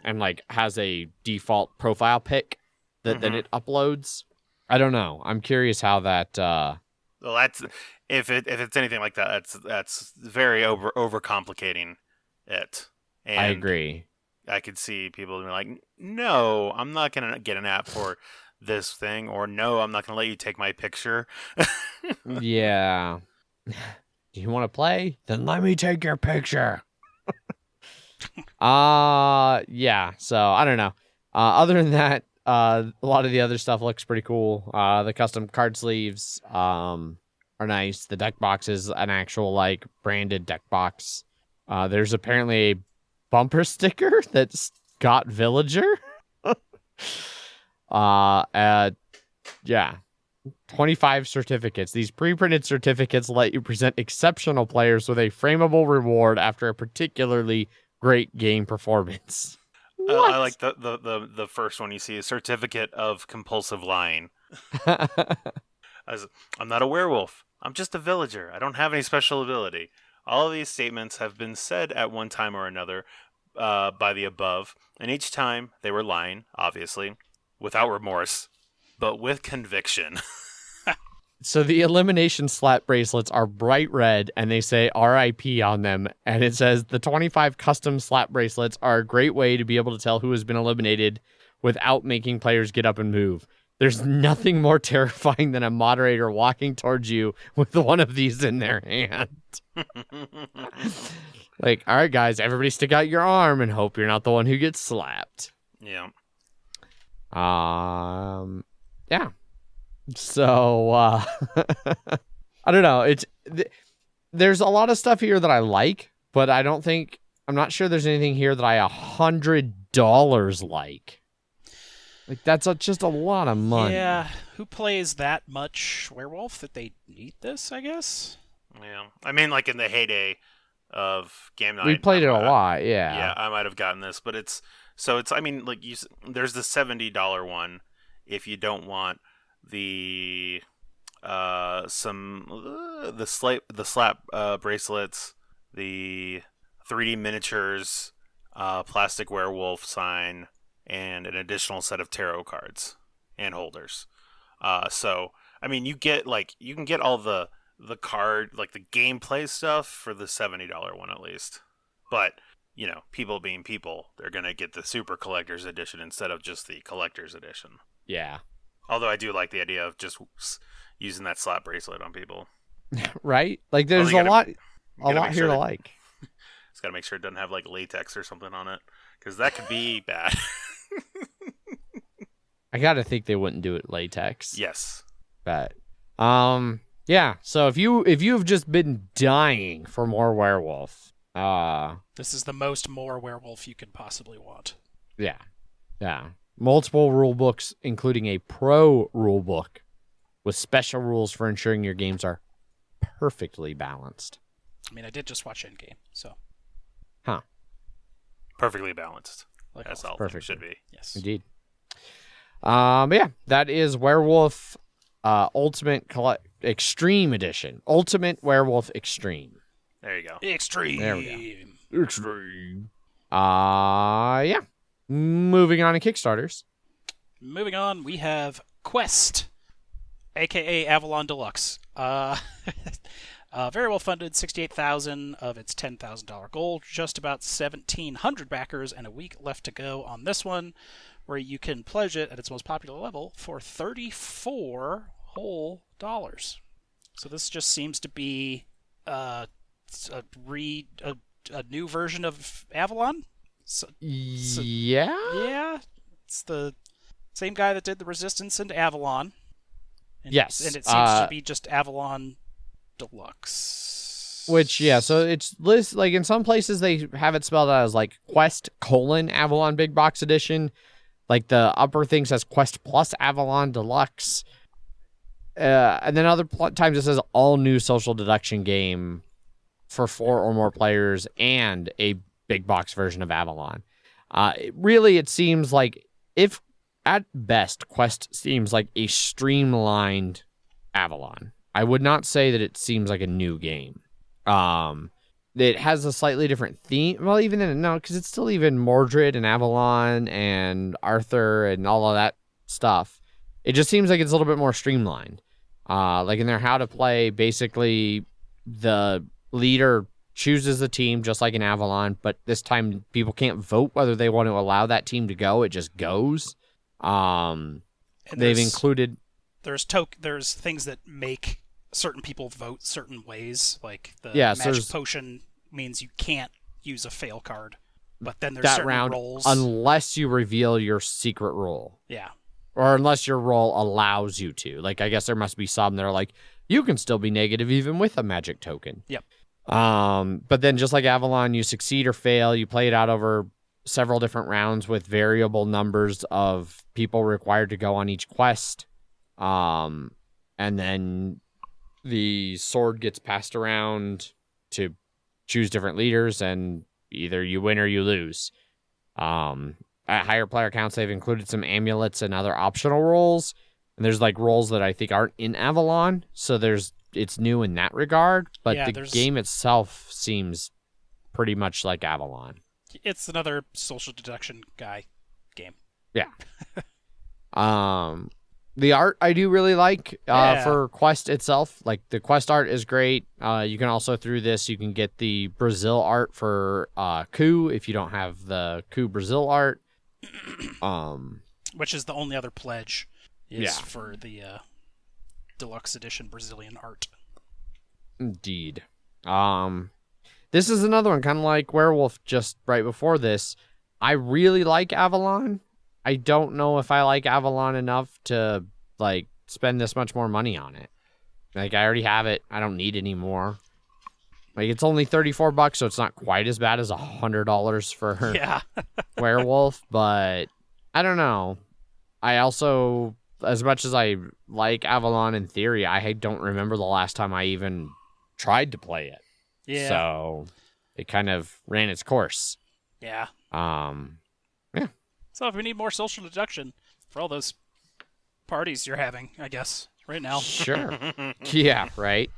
and like has a default profile pic that then it uploads. I don't know. I'm curious how that. Well, that's if it's anything like that, that's very overcomplicating it. And I agree. I could see people being like, "No, I'm not gonna get an app for this thing," or "No, I'm not gonna let you take my picture." Yeah. Do you want to play? Then let me take your picture. Yeah. So I don't know. Other than that, a lot of the other stuff looks pretty cool. The custom card sleeves are nice. The deck box is an actual like branded deck box. There's apparently a bumper sticker that's got Villager. Yeah. 25 certificates. These pre-printed certificates let you present exceptional players with a frameable reward after a particularly great game performance. I like the first one you see, a certificate of compulsive lying. I'm not a werewolf. I'm just a villager. I don't have any special ability. All of these statements have been said at one time or another by the above, and each time they were lying, obviously, without remorse, but with conviction. So the elimination slap bracelets are bright red, and they say RIP on them, and it says the 25 custom slap bracelets are a great way to be able to tell who has been eliminated without making players get up and move. There's nothing more terrifying than a moderator walking towards you with one of these in their hand. Like, all right, guys, everybody stick out your arm and hope you're not the one who gets slapped. Yeah. Yeah. So, I don't know. There's a lot of stuff here that I like, but I'm not sure there's anything here that I $100 like. Like, that's just a lot of money. Yeah, who plays that much Werewolf that they need this, I guess? Yeah. I mean, like in the heyday of Game Night. We played it a lot, yeah. Yeah, I might have gotten this, but I mean, like, there's the $70 one if you don't want the slap bracelets, the 3D miniatures, plastic werewolf sign, and an additional set of tarot cards and holders. So I mean, you can get all the card, like the gameplay stuff for the $70 one at least. But you know, people being people, they're gonna get the super collector's edition instead of just the collector's edition. Yeah. Although I do like the idea of just using that slap bracelet on people. Right? Like, there's a lot here to like. Just gotta make sure it doesn't have like latex or something on it, because that could be bad. I gotta think they wouldn't do it latex. Yes. But, yeah. So if you've just been dying for more Werewolf, this is the most more Werewolf you could possibly want. Yeah. Yeah. Multiple rule books, including a pro rule book with special rules for ensuring your games are perfectly balanced. I mean, I did just watch Endgame, so. Huh. Perfectly balanced. Like That's all perfect. it should be. Yes. Indeed. Yeah, that is Werewolf Ultimate Extreme Edition. Ultimate Werewolf Extreme. There you go. Extreme. There we go. Extreme. Yeah. Moving on to Kickstarters. Moving on, we have Quest, aka Avalon Deluxe. Very well funded, $68,000 of its $10,000 goal. Just about 1,700 backers, and a week left to go on this one, where you can pledge it at its most popular level for $34 whole dollars. So this just seems to be a new version of Avalon. Yeah, it's the same guy that did the Resistance and Avalon. And, yes, and it seems to be just Avalon Deluxe. Which, yeah, so it's like in some places they have it spelled out as like Quest : Avalon Big Box Edition. Like the upper thing says Quest plus Avalon Deluxe. And then other times it says all new social deduction game for 4 or more players and a big box version of Avalon. It seems like, if at best, Quest seems like a streamlined Avalon. I would not say that it seems like a new game. It has a slightly different theme. Well, even then, no, because it's still even Mordred and Avalon and Arthur and all of that stuff. It just seems like it's a little bit more streamlined. Like in their how to play, basically the leader chooses a team just like in Avalon, but this time people can't vote whether they want to allow that team to go. It just goes. They've included... There's things that make certain people vote certain ways. Like the magic potion means you can't use a fail card. But then there's that certain round, roles. Unless you reveal your secret role. Yeah. Or unless your role allows you to. Like, I guess there must be some that are like, you can still be negative even with a magic token. Yep. But then just like Avalon, you succeed or fail. You play it out over several different rounds with variable numbers of people required to go on each quest. And then the sword gets passed around to choose different leaders, and either you win or you lose. At higher player counts, they've included some amulets and other optional roles. And there's like roles that I think aren't in Avalon, so it's new in that regard. But the game itself seems pretty much like Avalon. It's another social deduction guy game. Yeah. The art I do really like for Quest itself. Like, the Quest art is great. You can also, through this, you can get the Brazil art for Coup if you don't have the Coup Brazil art. Which is the only other pledge for the deluxe edition Brazilian art. Indeed. This is another one, kind of like Werewolf just right before this. I really like Avalon. I don't know if I like Avalon enough to, like, spend this much more money on it. Like, I already have it. I don't need any more. Like, it's only $34, so it's not quite as bad as $100 for Werewolf, but I don't know. I also, as much as I like Avalon in theory, I don't remember the last time I even tried to play it. Yeah. So it kind of ran its course. Yeah. Yeah. So if we need more social deduction for all those parties you're having, I guess, right now. Sure. Yeah, right.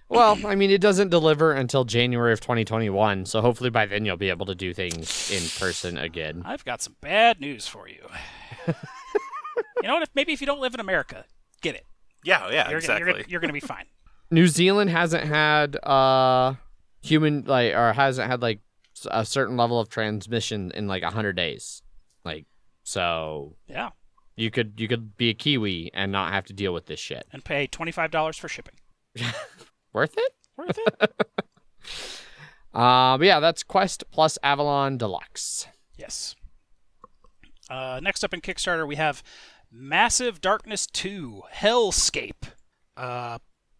Well, I mean, it doesn't deliver until January of 2021, so hopefully by then you'll be able to do things in person again. I've got some bad news for you. You know what? Maybe if you don't live in America, get it. Yeah, exactly. You're going to be fine. New Zealand hasn't had hasn't had like a certain level of transmission in like 100 days. Like, so yeah, you could be a Kiwi and not have to deal with this shit and pay $25 for shipping. Worth it? Worth it. But yeah, that's Quest plus Avalon Deluxe. Yes. Next up in Kickstarter, we have Massive Darkness 2 Hellscape.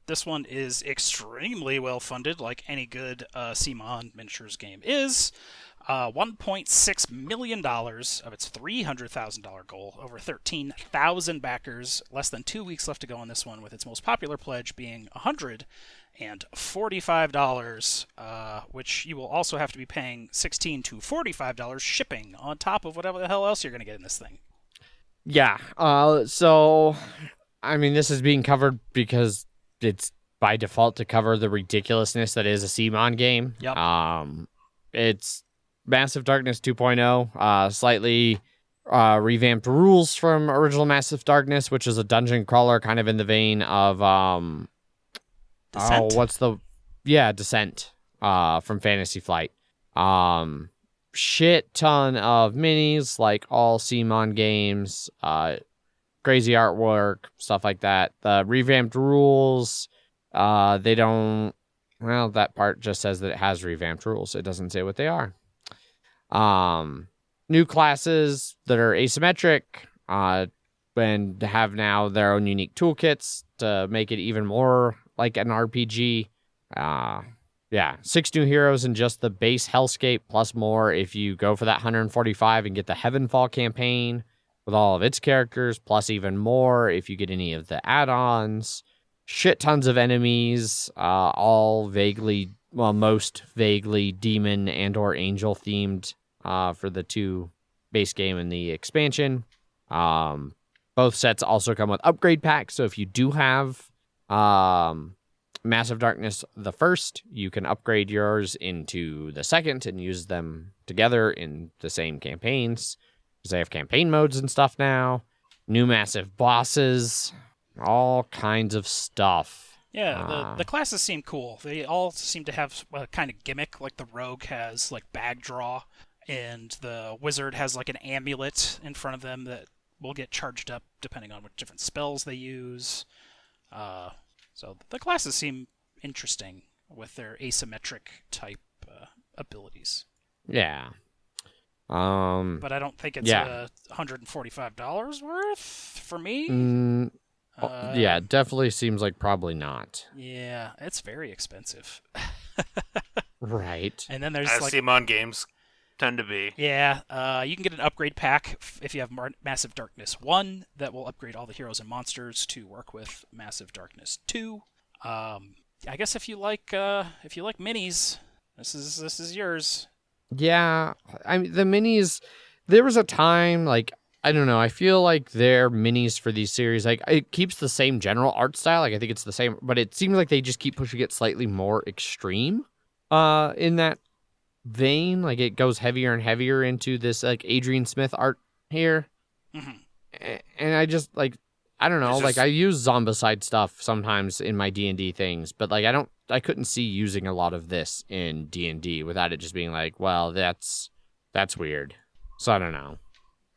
This one is extremely well funded, like any good CMON miniatures game is. $1.6 million of its $300,000 goal, over 13,000 backers, less than 2 weeks left to go on this one, with its most popular pledge being $145, which you will also have to be paying $16 to $45 shipping on top of whatever the hell else you're going to get in this thing. Yeah, so, I mean, this is being covered because it's by default to cover the ridiculousness that is a CMON game. Yep. It's Massive Darkness 2.0, slightly revamped rules from original Massive Darkness, which is a dungeon crawler kind of in the vein of Descent? Descent from Fantasy Flight. Shit ton of minis, like all CMON games, crazy artwork, stuff like that. The revamped rules, that part just says that it has revamped rules. It doesn't say what they are. New classes that are asymmetric, and have now their own unique toolkits to make it even more like an RPG. 6 new heroes in just the base Hellscape, plus more if you go for that 145 and get the Heavenfall campaign with all of its characters, plus even more if you get any of the add-ons. Shit tons of enemies, all vaguely most vaguely demon and or angel themed for the 2 base game and the expansion. Both sets also come with upgrade packs, so if you do have Massive Darkness the first, you can upgrade yours into the second and use them together in the same campaigns, because they have campaign modes and stuff now. New massive bosses, all kinds of stuff. Yeah, the classes seem cool. They all seem to have a kind of gimmick, like the rogue has like bag draw, and the wizard has like an amulet in front of them that will get charged up depending on what different spells they use. So the classes seem interesting with their asymmetric type abilities. Yeah. But I don't think it's $145 worth for me. Yeah, it definitely seems like probably not. Yeah, it's very expensive. Right. And then there's As like Simon games tend to be. Yeah, you can get an upgrade pack if you have Massive Darkness 1 that will upgrade all the heroes and monsters to work with Massive Darkness 2. I guess if you like minis, this is yours. Yeah, I mean the minis. There was a time like I don't know. I feel like their minis for these series like it keeps the same general art style. Like I think it's the same, but it seems like they just keep pushing it slightly more extreme. In that vein, like it goes heavier and heavier into this like Adrian Smith art here, and I just like I don't know, like I use zombicide stuff sometimes in my D&D things, but like I couldn't see using a lot of this in D&D without it just being like, well, that's weird. So I don't know.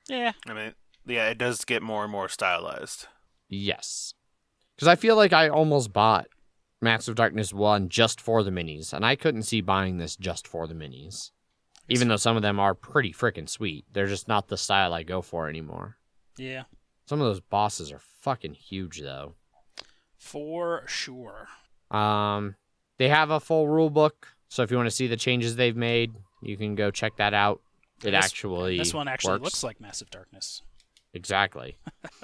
Yeah. I mean, yeah, it does get more and more stylized. Yes. Because I feel like I almost bought Massive Darkness 1 just for the minis, and I couldn't see buying this just for the minis. Even though some of them are pretty freaking sweet. They're just not the style I go for anymore. Yeah. Some of those bosses are fucking huge, though. For sure. They have a full rule book, so if you want to see the changes they've made, you can go check that out. This one actually works. Looks like Massive Darkness. Exactly.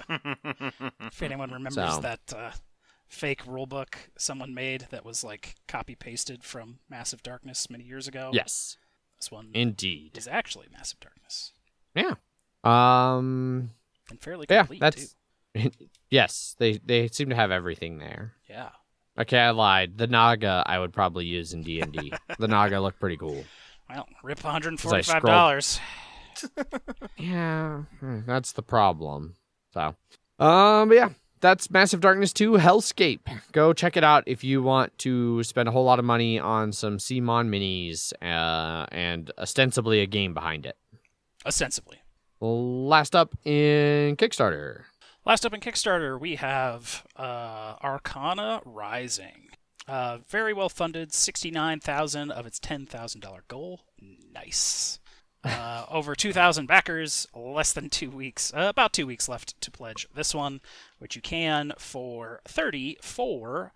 If anyone remembers that fake rulebook someone made that was like copy pasted from Massive Darkness many years ago. Yes. This one indeed is actually Massive Darkness. Yeah. And fairly complete too. Yes, they seem to have everything there. Yeah. Okay, I lied. The Naga I would probably use in D&D. The Naga look pretty cool. Well, rip $145. Yeah, that's the problem. So, but yeah, that's Massive Darkness 2 Hellscape. Go check it out if you want to spend a whole lot of money on some CMON minis and ostensibly a game behind it. Ostensibly. Last up in Kickstarter. We have Arcana Rising. Very well funded, $69,000 of its $10,000 goal. Nice. Over 2,000 backers, less than 2 weeks, about 2 weeks left to pledge this one, which you can for $34.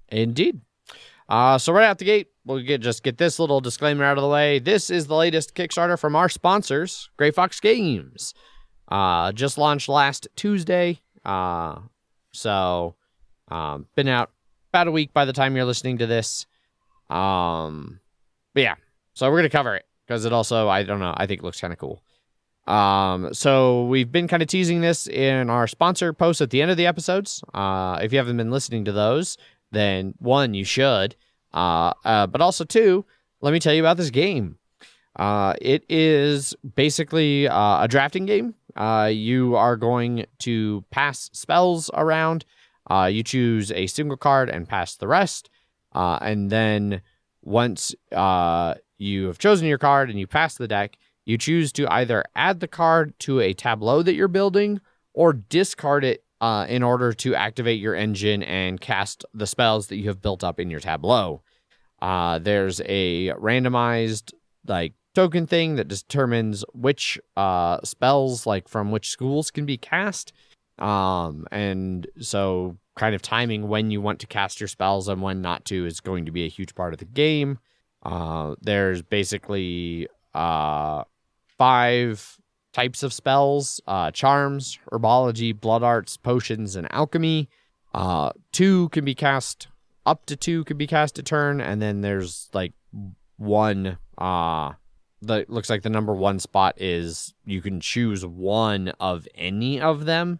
Indeed. So right out the gate, we'll just get this little disclaimer out of the way. This is the latest Kickstarter from our sponsors, Grey Fox Games. Just launched last Tuesday. So been out about a week by the time you're listening to this. But yeah, so we're going to cover it because it also, I don't know, I think it looks kind of cool. So we've been kind of teasing this in our sponsor posts at the end of the episodes. If you haven't been listening to those, then one, you should. But also two, let me tell you about this game. It is basically a drafting game. You are going to pass spells around. You choose a single card and pass the rest. And then once you have chosen your card and you pass the deck, you choose to either add the card to a tableau that you're building or discard it in order to activate your engine and cast the spells that you have built up in your tableau. There's a randomized token thing that determines which spells from which schools can be cast. And so kind of timing when you want to cast your spells and when not to is going to be a huge part of the game. There's basically 5 types of spells: charms, herbology, blood arts, potions, and alchemy. 2 can be cast up to 2 could be cast a turn, and then there's like 1. That looks like the number 1 spot is you can choose 1 of any of them.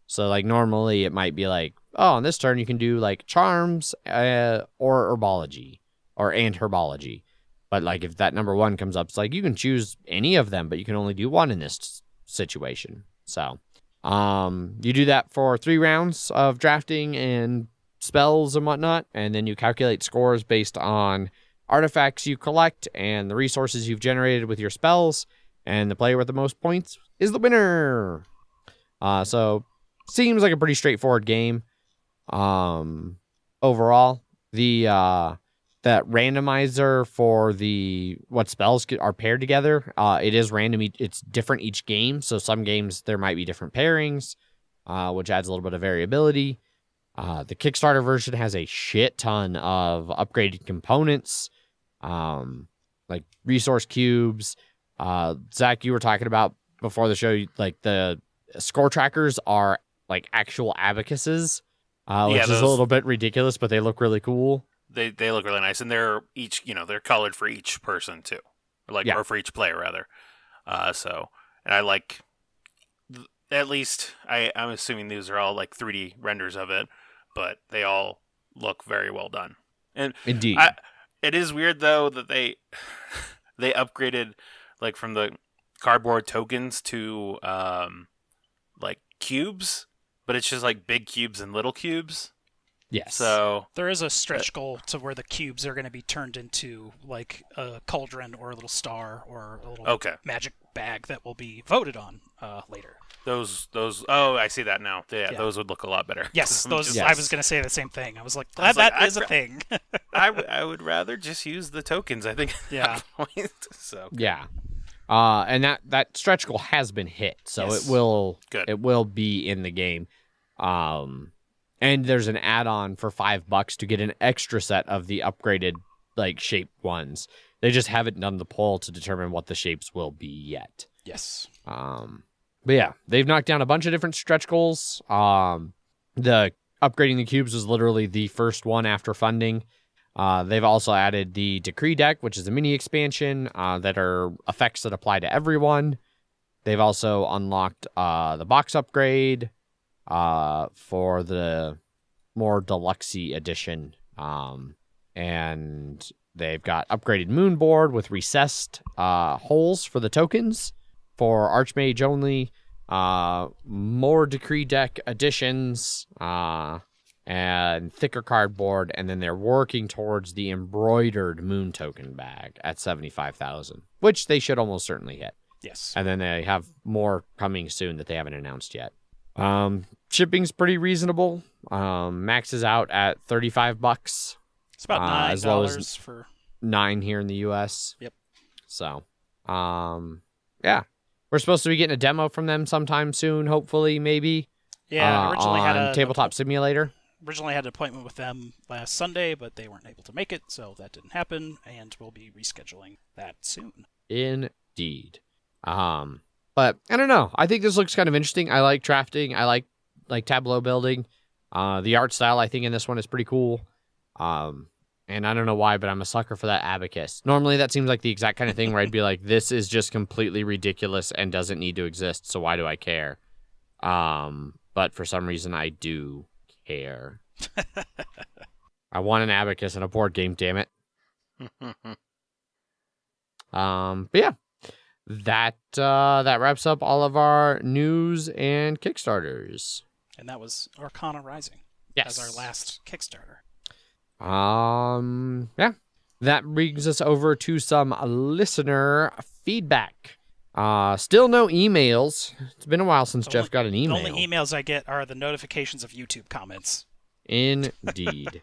So like normally it might be like, oh, on this turn you can do like charms or herbology and herbology. But like if that number 1 comes up, it's like you can choose any of them, but you can only do 1 in this situation. So you do that for 3 rounds of drafting and spells and whatnot, and then you calculate scores based on artifacts you collect and the resources you've generated with your spells, and the player with the most points is the winner. So seems like a pretty straightforward game. Overall, the that randomizer for what spells are paired together, it is random. It's different each game. So some games there might be different pairings, which adds a little bit of variability. The Kickstarter version has a shit ton of upgraded components, like resource cubes. Zach, you were talking about before the show, like the score trackers are like actual abacuses, which is a little bit ridiculous, but they look really cool. They look really nice, and they're each, they're colored for each person too, or for each player rather. And I like, at least I'm assuming these are all like 3D renders of it, but they all look very well done. And indeed, it is weird though that they upgraded like from the cardboard tokens to like cubes, but it's just like big cubes and little cubes. Yes. So there is a stretch goal to where the cubes are going to be turned into like a cauldron or a little star or a little magic bag that will be voted on later. Those. Oh, I see that now. Yeah, those would look a lot better. Yes, those. Yes. I was going to say the same thing. I was like, that is a thing. I would rather just use the tokens, I think. At that point. So yeah. And that stretch goal has been hit, so it will be in the game. And there's an add-on for $5 to get an extra set of the upgraded like shaped ones. They just haven't done the poll to determine what the shapes will be yet. Yes. But yeah, they've knocked down a bunch of different stretch goals. The upgrading the cubes was literally the first one after funding. They've also added the Decree deck, which is a mini expansion that are effects that apply to everyone. They've also unlocked the box upgrade for the more deluxe-y edition. And they've got upgraded moon board with recessed holes for the tokens for Archmage only. More Decree deck additions. And thicker cardboard, and then they're working towards the embroidered moon token bag at 75,000, which they should almost certainly hit. Yes. And then they have more coming soon that they haven't announced yet. Shipping's pretty reasonable. Max is out at $35. It's about $9 as low as for $9 here in the US. Yep. So, yeah, we're supposed to be getting a demo from them sometime soon. Hopefully, maybe. Yeah. Originally on had a Tabletop Simulator. Originally had an appointment with them last Sunday, but they weren't able to make it, so that didn't happen, and we'll be rescheduling that soon. Indeed. But I don't know. I think this looks kind of interesting. I like drafting. I like tableau building. The art style I think in this one is pretty cool. And I don't know why, but I'm a sucker for that abacus. Normally that seems like the exact kind of thing where I'd be like, this is just completely ridiculous and doesn't need to exist, so why do I care? But for some reason I do care. I want an abacus in a board game, damn it. But yeah, that wraps up all of our news and Kickstarters. And that was Arcana Rising. Yes. As our last Kickstarter. Yeah. That brings us over to some listener feedback. Still no emails. It's been a while since Jeff got an email. The only emails I get are the notifications of YouTube comments. Indeed.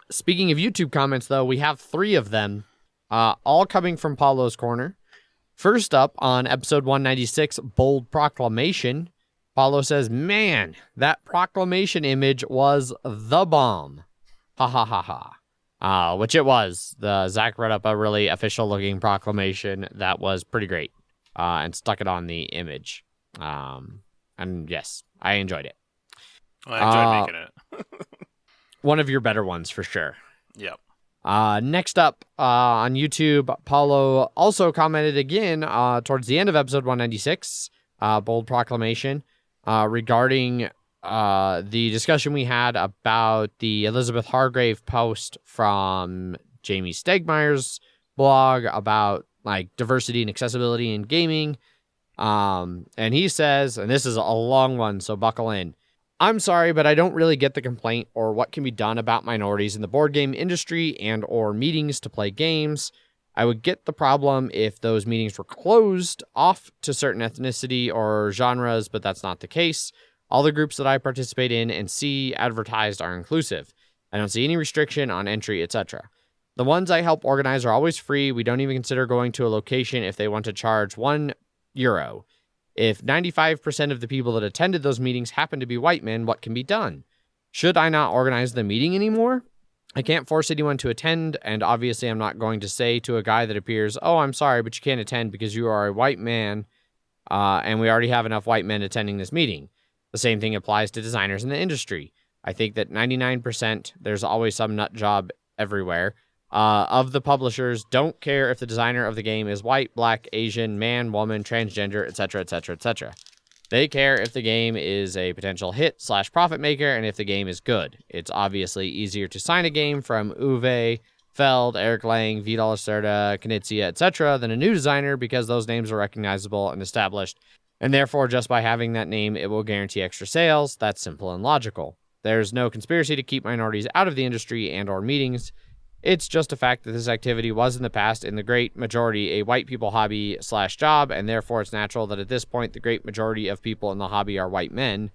Speaking of YouTube comments, though, we have 3 of them, all coming from Paulo's Corner. First up, on episode 196, Bold Proclamation, Paulo says, man, that proclamation image was the bomb. Ha ha ha ha. Which it was. Zach read up a really official-looking proclamation that was pretty great. And stuck it on the image. And yes, I enjoyed it. Well, I enjoyed making it. one of your better ones for sure. Yep. Next up on YouTube, Paulo also commented again towards the end of episode 196, Bold Proclamation, regarding the discussion we had about the Elizabeth Hargrave post from Jamie Stegmaier's blog about like diversity and accessibility in gaming. And he says, and this is a long one, so buckle in. I'm sorry, but I don't really get the complaint or what can be done about minorities in the board game industry and or meetings to play games. I would get the problem if those meetings were closed off to certain ethnicity or genres, but that's not the case. All the groups that I participate in and see advertised are inclusive. I don't see any restriction on entry, etc. The ones I help organize are always free. We don't even consider going to a location if they want to charge €1. If 95% of the people that attended those meetings happen to be white men, what can be done? Should I not organize the meeting anymore? I can't force anyone to attend, and obviously I'm not going to say to a guy that appears, oh, I'm sorry, but you can't attend because you are a white man, and we already have enough white men attending this meeting. The same thing applies to designers in the industry. I think that 99%, there's always some nut job everywhere, of the publishers don't care if the designer of the game is white, black, Asian, man, woman, transgender, etc., etc., etc. They care if the game is a potential hit/profit maker and if the game is good. It's obviously easier to sign a game from Uwe, Feld, Eric Lang, Vidal Lacerda, Knizia, etc. than a new designer because those names are recognizable and established, and therefore just by having that name it will guarantee extra sales. That's simple and logical. There's no conspiracy to keep minorities out of the industry and or meetings. It's just a fact that this activity was in the past, in the great majority, a white people hobby/job, and therefore it's natural that at this point the great majority of people in the hobby are white men.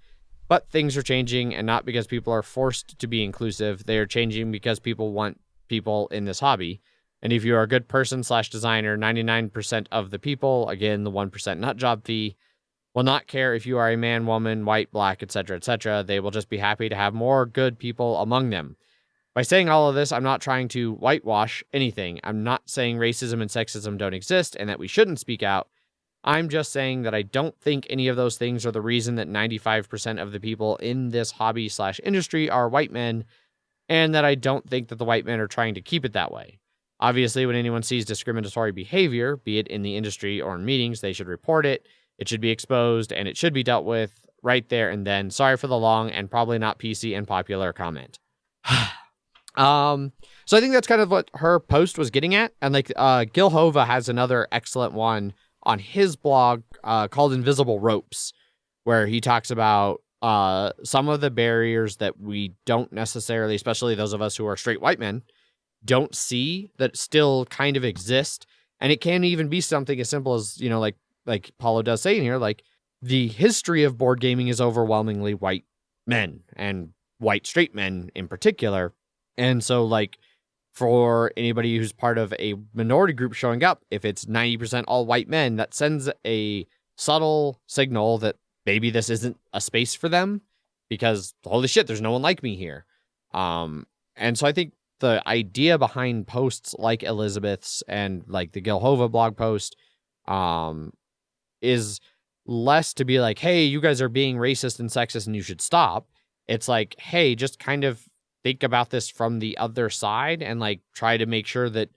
But things are changing, and not because people are forced to be inclusive. They are changing because people want people in this hobby. And if you are a good person/designer, 99% of the people, again, the 1% nut job fee, will not care if you are a man, woman, white, black, etc., etc. They will just be happy to have more good people among them. By saying all of this, I'm not trying to whitewash anything. I'm not saying racism and sexism don't exist and that we shouldn't speak out. I'm just saying that I don't think any of those things are the reason that 95% of the people in this hobby/industry are white men, and that I don't think that the white men are trying to keep it that way. Obviously, when anyone sees discriminatory behavior, be it in the industry or in meetings, they should report it. It should be exposed, and it should be dealt with right there and then. Sorry for the long and probably not PC and popular comment. So I think that's kind of what her post was getting at. And like, Gil Hova has another excellent one on his blog, called Invisible Ropes, where he talks about, some of the barriers that we don't necessarily, especially those of us who are straight white men, don't see that still kind of exist. And it can even be something as simple as, you know, like Paulo does say in here, like the history of board gaming is overwhelmingly white men and white straight men in particular. And so, like, for anybody who's part of a minority group showing up, if it's 90% all white men, that sends a subtle signal that maybe this isn't a space for them because, holy shit, there's no one like me here. And so I think the idea behind posts like Elizabeth's and, like, the Gil Hova blog post is less to be like, hey, you guys are being racist and sexist and you should stop. It's like, hey, just kind of think about this from the other side and like try to make sure that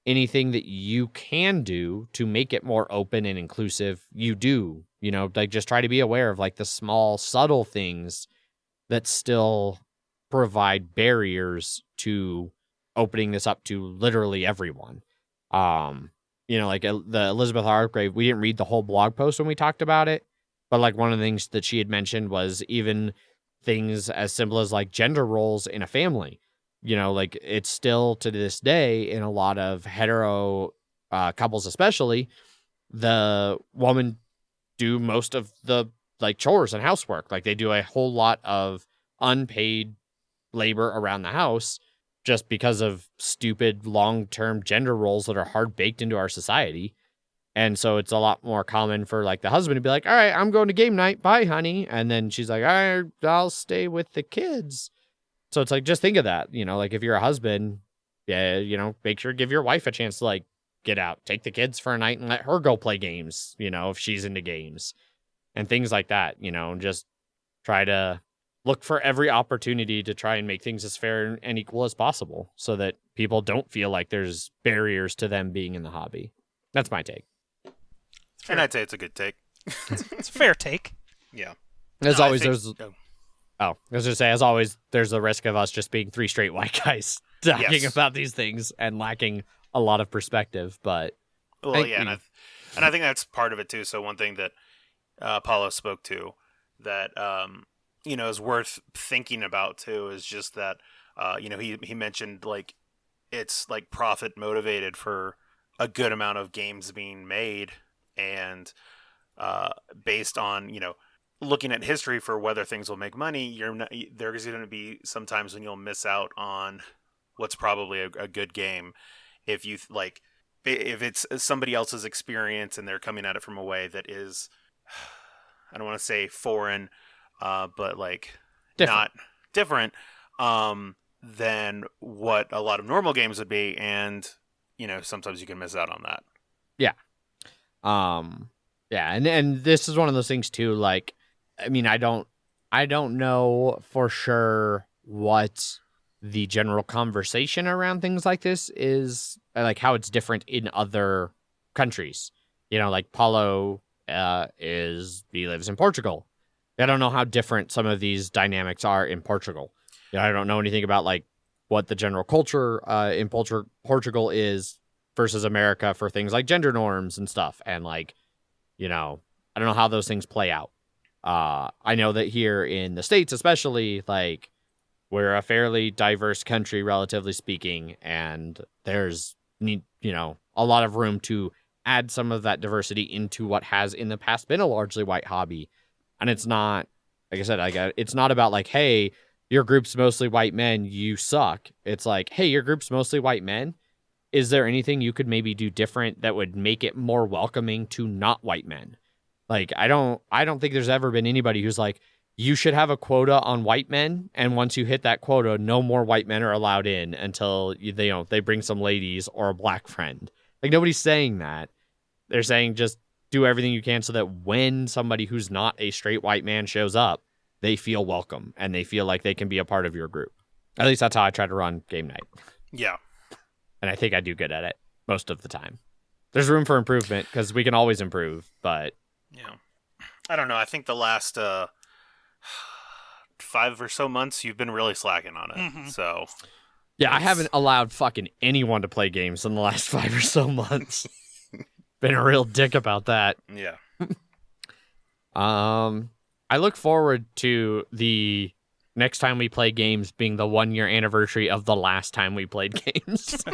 anything that you can do to make it more open and inclusive, you do, you know, like just try to be aware of like the small, subtle things that still provide barriers to opening this up to literally everyone. You know, like the Elizabeth Hargrave, we didn't read the whole blog post when we talked about it, but like one of the things that she had mentioned was even things as simple as like gender roles in a family. You know, like it's still to this day in a lot of hetero couples, especially, the woman do most of the like chores and housework. Like they do a whole lot of unpaid labor around the house just because of stupid long-term gender roles that are hard baked into our society. And so it's a lot more common for like the husband to be like, all right, I'm going to game night. Bye, honey. And then she's like, all right, I'll stay with the kids. So it's like, just think of that, you know, like if you're a husband, yeah, you know, make sure give your wife a chance to like get out, take the kids for a night and let her go play games, you know, if she's into games and things like that, you know, just try to look for every opportunity to try and make things as fair and equal as possible so that people don't feel like there's barriers to them being in the hobby. That's my take. And I'd say it's a good take. It's a fair take. Yeah. As No, I always, think- there's... Oh, I was going to say, as always, there's the risk of us just being 3 straight white guys talking Yes. about these things and lacking a lot of perspective, but... Well, yeah, and I think that's part of it too. So one thing that Paulo spoke to that is worth thinking about too is just that he mentioned like it's like profit motivated for a good amount of games being made, and based on looking at history for whether things will make money, there's going to be some times when you'll miss out on what's probably a good game if you if it's somebody else's experience and they're coming at it from a way that is, I don't want to say foreign, but like not different than what a lot of normal games would be, and sometimes you can miss out on that. Yeah. Yeah, and this is one of those things too, like, I mean, I don't know for sure what the general conversation around things like this is, like how it's different in other countries. Like Paulo he lives in Portugal. I don't know how different some of these dynamics are in Portugal. I don't know anything about like what the general culture in Portugal is versus America for things like gender norms and stuff. And like, I don't know how those things play out. I know that here in the States, especially, like, we're a fairly diverse country, relatively speaking, and there's a lot of room to add some of that diversity into what has in the past been a largely white hobby. And it's not, like I said, it's not about like, hey, your group's mostly white men, you suck. It's like, hey, your group's mostly white men. Is there anything you could maybe do different that would make it more welcoming to not white men? Like, I don't think there's ever been anybody who's like, you should have a quota on white men, and once you hit that quota, no more white men are allowed in until they bring some ladies or a black friend. Like, nobody's saying that. They're saying just do everything you can so that when somebody who's not a straight white man shows up, they feel welcome and they feel like they can be a part of your group. At least that's how I try to run game night. Yeah. And I think I do good at it most of the time. There's room for improvement because we can always improve, but... Yeah. I don't know. I think the last 5 or so months, you've been really slacking on it. Mm-hmm. So... Yeah, I haven't allowed fucking anyone to play games in the last 5 or so months. Been a real dick about that. Yeah. I look forward to the next time we play games being the 1-year anniversary of the last time we played games.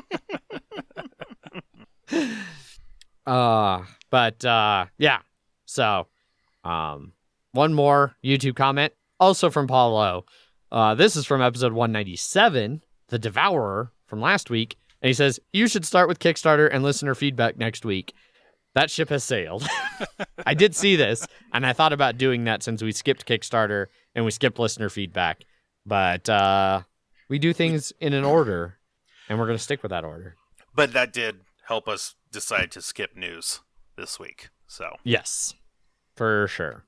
Yeah. So, one more YouTube comment, also from Paulo. This is from episode 197, The Devourer, from last week. And he says, you should start with Kickstarter and listener feedback next week. That ship has sailed. I did see this, and I thought about doing that since we skipped Kickstarter and we skipped listener feedback. But we do things in an order, and we're going to stick with that order. But that did help us decide to skip news this week. So Yes, for sure.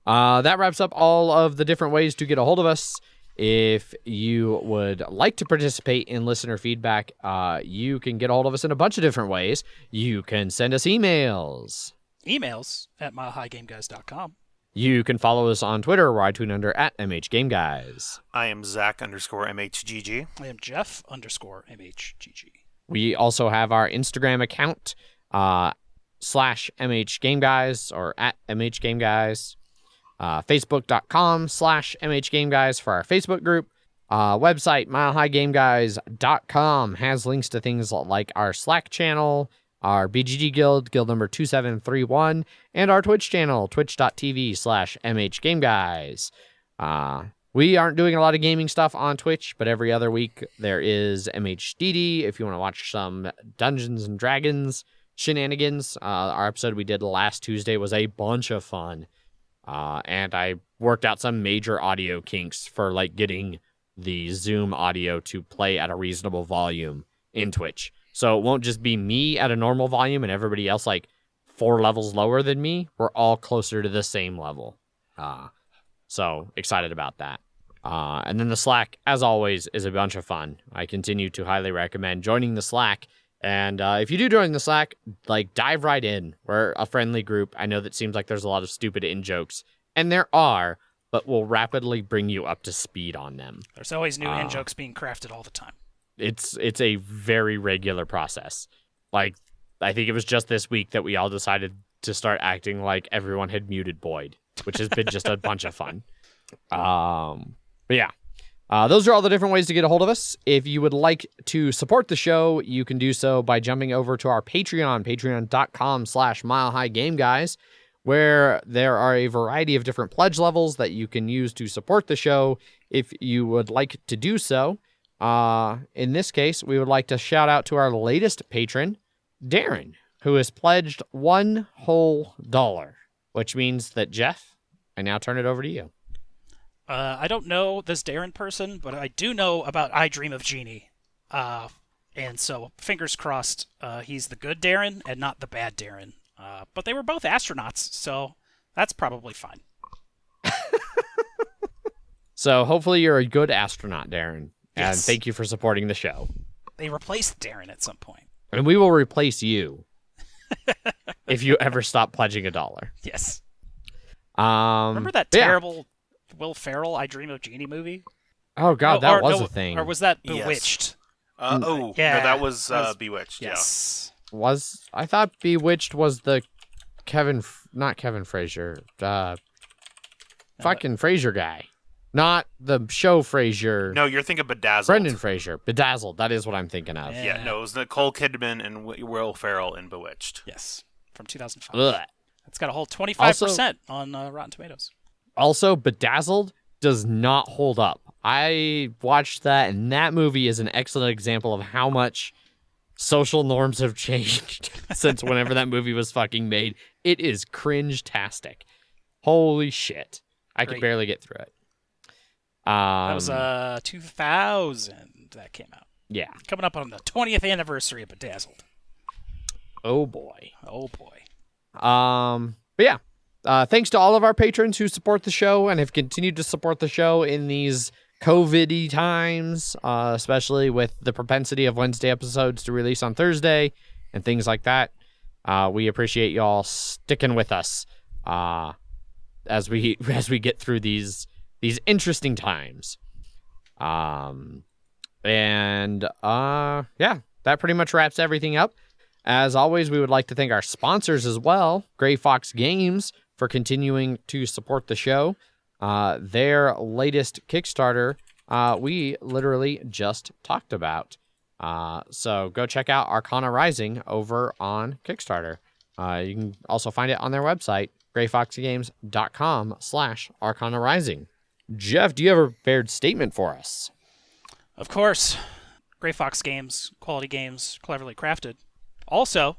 That wraps up all of the different ways to get a hold of us. If you would like to participate in listener feedback, you can get a hold of us in a bunch of different ways. You can send us emails. Emails at milehighgameguys.com. You can follow us on Twitter, where I tweet under at MHGameGuys. I am Zach_MHGG. I am Jeff_MHGG. We also have our Instagram account, /MHGameGuys or at MHGameGuys. Facebook.com/MHGameGuys for our Facebook group. Website, milehighgameguys.com, has links to things like our Slack channel, our BGG guild number 2731, and our Twitch channel, twitch.tv/MHGameGuys. We aren't doing a lot of gaming stuff on Twitch, but every other week there is MHDD if you want to watch some Dungeons and Dragons shenanigans. Our episode we did last Tuesday was a bunch of fun. And I worked out some major audio kinks for like getting the Zoom audio to play at a reasonable volume in Twitch. So it won't just be me at a normal volume and everybody else like 4 levels lower than me. We're all closer to the same level. So excited about that. And then the Slack, as always, is a bunch of fun. I continue to highly recommend joining the Slack. And if you do join the Slack, like, dive right in. We're a friendly group. I know that seems like there's a lot of stupid in-jokes, and there are, but we'll rapidly bring you up to speed on them. There's always new in-jokes being crafted all the time. It's a very regular process. Like, I think it was just this week that we all decided to start acting like everyone had muted Boyd, which has been just a bunch of fun. But yeah, those are all the different ways to get a hold of us. If you would like to support the show, you can do so by jumping over to our Patreon, patreon.com/milehighgameguys, where there are a variety of different pledge levels that you can use to support the show if you would like to do so. In this case, we would like to shout out to our latest patron, Darren, who has pledged $1 whole, which means that, Jeff, I now turn it over to you. I don't know this Darren person, but I do know about I Dream of Jeannie. And so, fingers crossed, he's the good Darren and not the bad Darren. But they were both astronauts, so that's probably fine. So hopefully you're a good astronaut, Darren. Yes. And thank you for supporting the show. They replaced Darren at some point. And we will replace you if you ever stop pledging $1. Yes. Remember that terrible Will Ferrell I Dream of Jeannie movie? Oh, God, that was a thing. Or was that Bewitched? Yeah. No, that was Bewitched. Yes. I thought Bewitched was the not Kevin Frazier, fucking Frazier guy. Not the show Frasier. No, you're thinking Bedazzled. Brendan Fraser. Bedazzled. That is what I'm thinking of. Yeah, no, it was Nicole Kidman and Will Ferrell in Bewitched. Yes, from 2005. Ugh. It's got a whole 25% on Rotten Tomatoes. Also, Bedazzled does not hold up. I watched that, and that movie is an excellent example of how much social norms have changed since whenever that movie was fucking made. It is cringe-tastic. Holy shit. I could barely get through it. That was 2000 that came out. Yeah. Coming up on the 20th anniversary of Bedazzled. Oh, boy. Oh, boy. But yeah. Thanks to all of our patrons who support the show and have continued to support the show in these COVID-y times, especially with the propensity of Wednesday episodes to release on Thursday and things like that. We appreciate y'all sticking with us as we get through these interesting times. Yeah, that pretty much wraps everything up. As always, we would like to thank our sponsors as well, Gray Fox Games, for continuing to support the show. Their latest Kickstarter, we literally just talked about. So go check out Arcana Rising over on Kickstarter. You can also find it on their website, grayfoxgames.com/Arcana Rising. Jeff, do you have a prepared statement for us? Of course. Gray Fox Games, quality games, cleverly crafted. Also,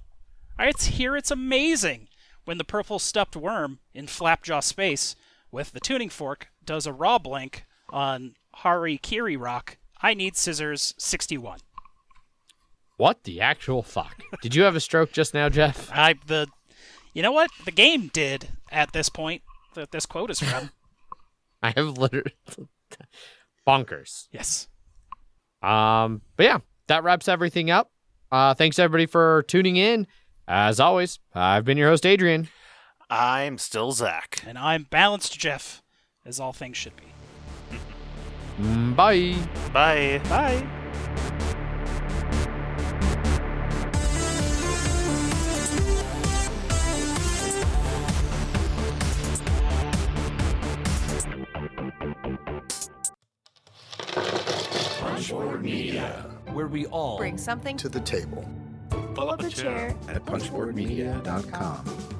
it's amazing when the purple stuffed worm in Flapjaw Space with the tuning fork does a raw blink on Hari Kiri Rock. I need scissors 61. What the actual fuck? Did you have a stroke just now, Jeff? You know what? The game did at this point that this quote is from. I have literally bonkers. Yes. But yeah, that wraps everything up. Thanks everybody for tuning in. As always, I've been your host, Adrian. I'm still Zach. And I'm Balanced Jeff, as all things should be. Bye. Bye. Bye. Punchboard Media, where we all bring something to the table. Pull up a chair at punchboardmedia.com.